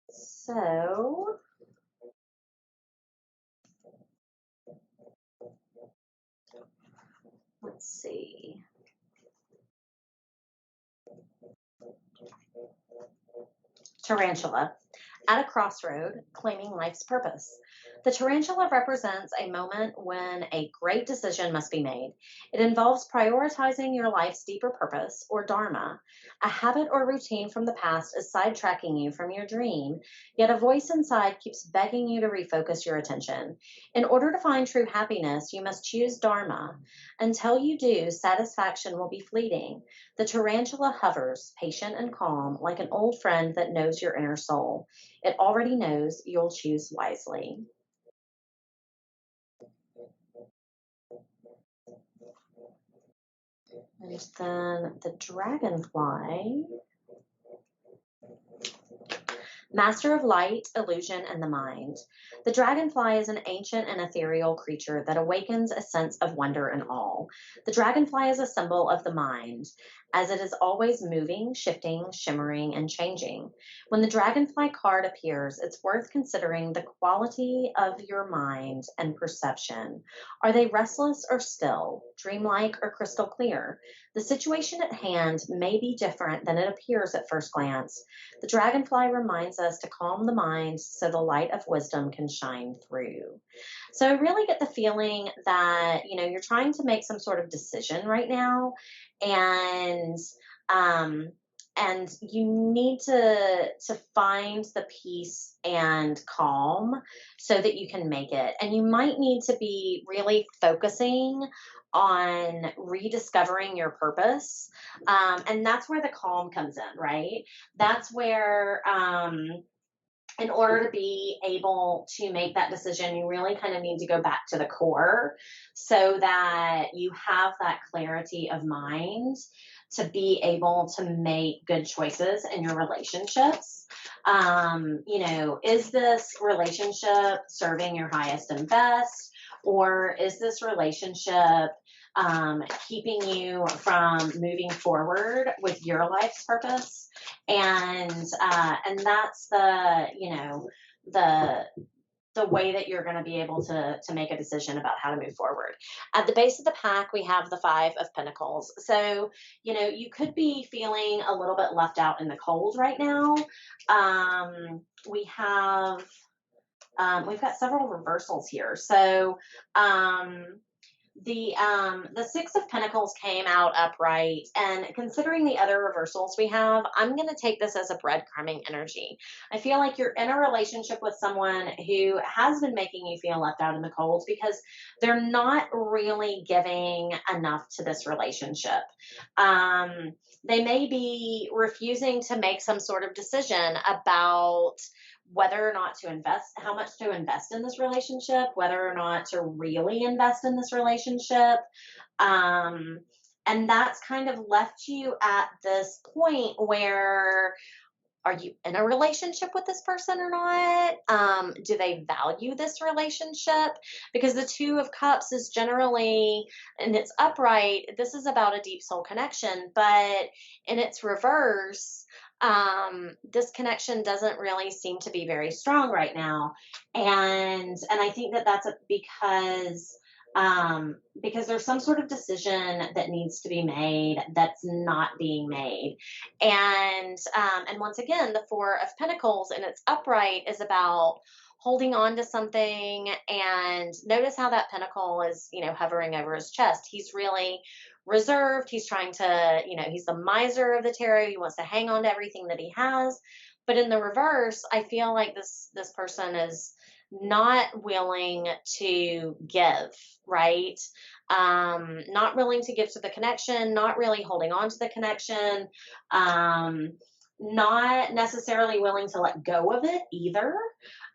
So let's see. Tarantula. At a crossroad, claiming life's purpose. The tarantula represents a moment when a great decision must be made. It involves prioritizing your life's deeper purpose, or dharma. A habit or routine from the past is sidetracking you from your dream, yet a voice inside keeps begging you to refocus your attention. In order to find true happiness, you must choose dharma. Until you do, satisfaction will be fleeting. The tarantula hovers, patient and calm, like an old friend that knows your inner soul. It already knows you'll choose wisely. And then the dragonfly, master of light, illusion, and the mind. The dragonfly is an ancient and ethereal creature that awakens a sense of wonder and awe. The dragonfly is a symbol of the mind, as it is always moving, shifting, shimmering, and changing. When the dragonfly card appears, it's worth considering the quality of your mind and perception. Are they restless or still, dreamlike or crystal clear? The situation at hand may be different than it appears at first glance. The dragonfly reminds us to calm the mind so the light of wisdom can shine through. So I really get the feeling that, you're trying to make some sort of decision right now, and um and you need to find the peace and calm so that you can make it. And you might need to be really focusing on rediscovering your purpose. And that's where the calm comes in, right? That's where, in order to be able to make that decision, you really kind of need to go back to the core so that you have that clarity of mind to be able to make good choices in your relationships. Is this relationship serving your highest and best? Or is this relationship keeping you from moving forward with your life's purpose? And that's the the way that you're going to be able to make a decision about how to move forward. At the base of the pack, we have the Five of Pentacles. So, you could be feeling a little bit left out in the cold right now. We have we've got several reversals here. So, the Six of Pentacles came out upright, and considering the other reversals we have, I'm going to take this as a breadcrumbing energy. I feel like you're in a relationship with someone who has been making you feel left out in the cold because they're not really giving enough to this relationship. They may be refusing to make some sort of decision about whether or not to invest, how much to invest in this relationship, whether or not to really invest in this relationship. And that's kind of left you at this point where, are you in a relationship with this person or not? Do they value this relationship? Because the Two of Cups is generally, and it's upright, this is about a deep soul connection, but in its reverse, this connection doesn't really seem to be very strong right now. And I think that that's because there's some sort of decision that needs to be made that's not being made. And once again, the Four of Pentacles in its upright is about holding on to something. And notice how that pentacle is, hovering over his chest. He's really reserved. He's trying to, he's the miser of the tarot. He wants to hang on to everything that he has. But in the reverse, I feel like this person is not willing to give, right? Not willing to give to the connection, not really holding on to the connection, not necessarily willing to let go of it either,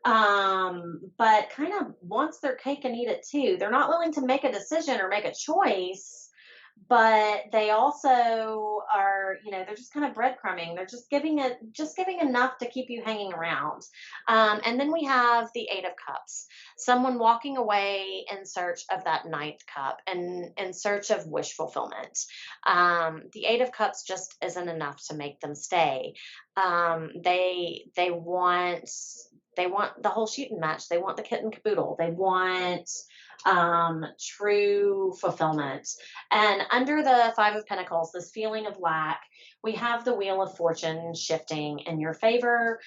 but kind of wants their cake and eat it too. They're not willing to make a decision or make a choice, but they also are, they're just kind of breadcrumbing. They're just giving enough to keep you hanging around. And then we have the Eight of Cups, someone walking away in search of that ninth cup and in search of wish fulfillment. The Eight of Cups just isn't enough to make them stay. They want the whole shooting match. They want the kit and caboodle. They want true fulfillment. And under the Five of Pentacles, this feeling of lack, we have the Wheel of Fortune shifting in your favor.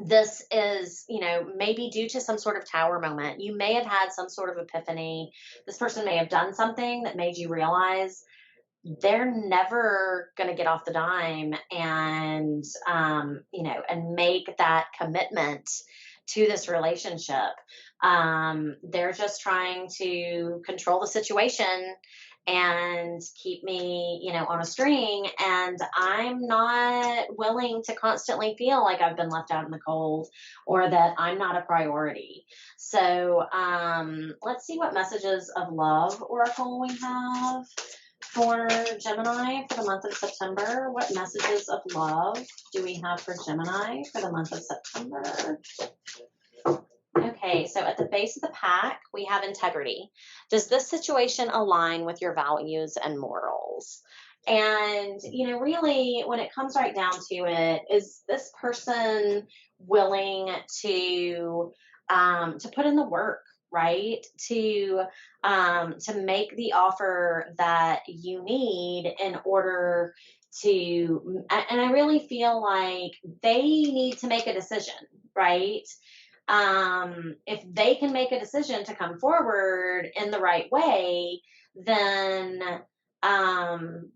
this is, maybe due to some sort of tower moment. You may have had some sort of epiphany. This person may have done something that made you realize they're never going to get off the dime and, and make that commitment to this relationship. They're just trying to control the situation and keep me, on a string. And I'm not willing to constantly feel like I've been left out in the cold or that I'm not a priority. So let's see what messages of love, Oracle, we have for Gemini for the month of September. What messages of love do we have for Gemini for the month of September? Okay, so at the base of the pack, we have integrity. Does this situation align with your values and morals? And, really, when it comes right down to it, is this person willing to put in the work, right? To make the offer that you need in order to, and I really feel like they need to make a decision, right? If they can make a decision to come forward in the right way, then um,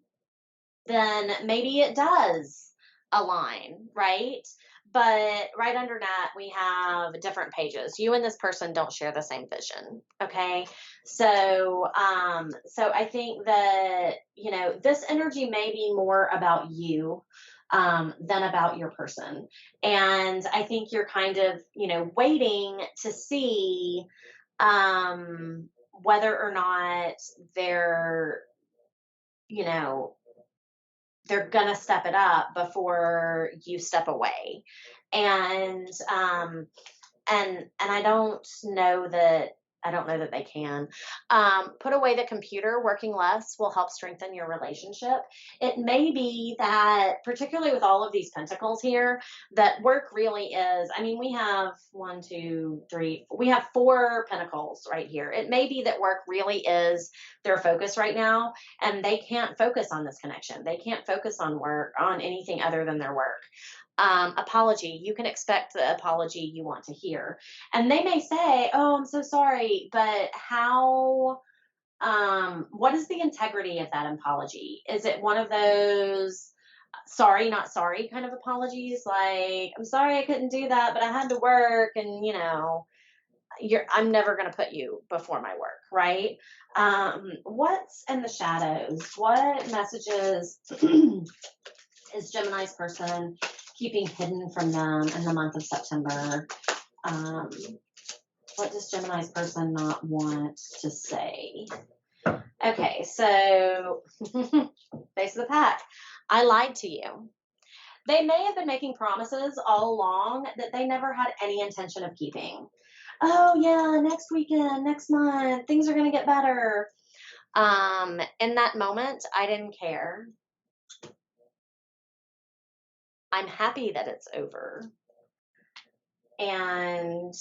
then maybe it does align, right? But right under that, we have different pages. You and this person don't share the same vision. Okay. So I think that, this energy may be more about you, than about your person. And I think you're kind of, waiting to see, whether or not they're, you know, they're gonna step it up before you step away. And and I don't know that they can. Put away the computer. Working less will help strengthen your relationship. It may be that, particularly with all of these pentacles here, that work really is. I mean, we have one, two, three. We have four pentacles right here. It may be that work really is their focus right now, and they can't focus on this connection. They can't focus on work, on anything other than their work. Apology. You can expect the apology you want to hear. And they may say, "Oh, I'm so sorry," but what is the integrity of that apology? Is it one of those sorry, not sorry kind of apologies? Like, "I'm sorry I couldn't do that, but I had to work," and I'm never going to put you before my work, right? What's in the shadows? What messages is Gemini's person keeping hidden from them in the month of September? What does Gemini's person not want to say? Okay, so face of the pack. I lied to you. They may have been making promises all along that they never had any intention of keeping. Oh yeah, next weekend, next month, things are going to get better. In that moment, I didn't care. I'm happy that it's over. And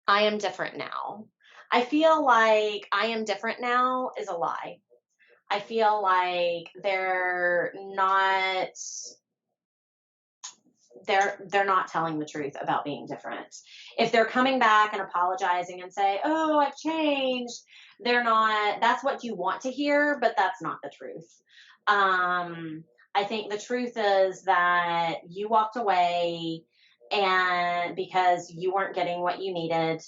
I am different now. I feel like I am different now is a lie. I feel like they're not telling the truth about being different. If they're coming back and apologizing and say, "Oh, I've changed," they're not. That's what you want to hear, but that's not the truth. I think the truth is that you walked away and because you weren't getting what you needed,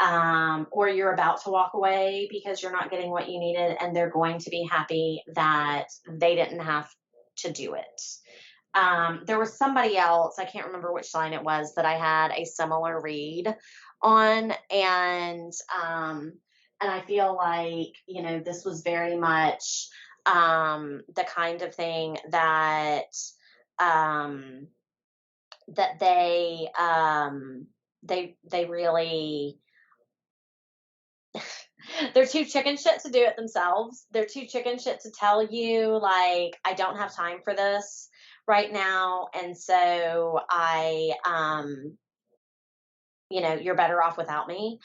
or you're about to walk away because you're not getting what you needed, and they're going to be happy that they didn't have to do it. There was somebody else, I can't remember which sign it was, that I had a similar read on, and I feel like, this was very much the kind of thing that that they really they're too chicken shit to do it themselves. They're too chicken shit to tell you, like, "I don't have time for this right now." And so you're better off without me.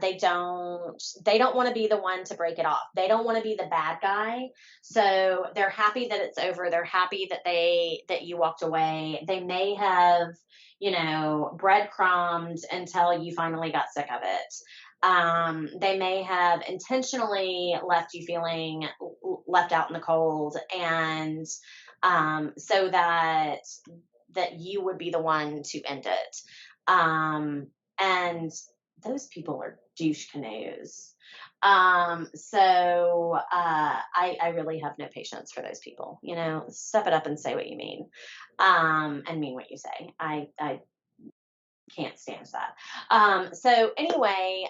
They don't want to be the one to break it off. They don't want to be the bad guy. So they're happy that it's over. They're happy that you walked away. They may have, breadcrumbed until you finally got sick of it. They may have intentionally left you feeling left out in the cold, and so that you would be the one to end it. And those people are douche canoes. I really have no patience for those people. Step it up and say what you mean, and mean what you say. I can't stand that. So anyway,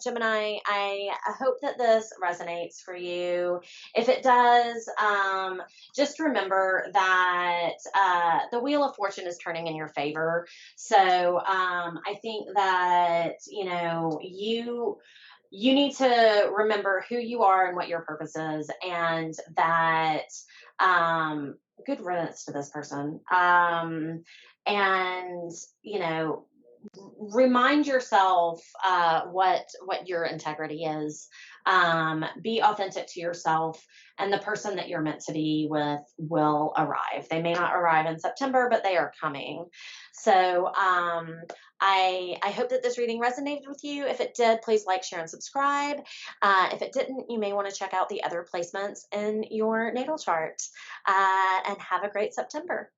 Gemini, I hope that this resonates for you. If it does, just remember that the Wheel of Fortune is turning in your favor. So I think that you need to remember who you are and what your purpose is, and that good riddance to this person. And remind yourself what your integrity is. Be authentic to yourself, and the person that you're meant to be with will arrive. They may not arrive in September, but they are coming. So I hope that this reading resonated with you. If it did, please like, share, and subscribe. If it didn't, you may want to check out the other placements in your natal chart. And have a great September.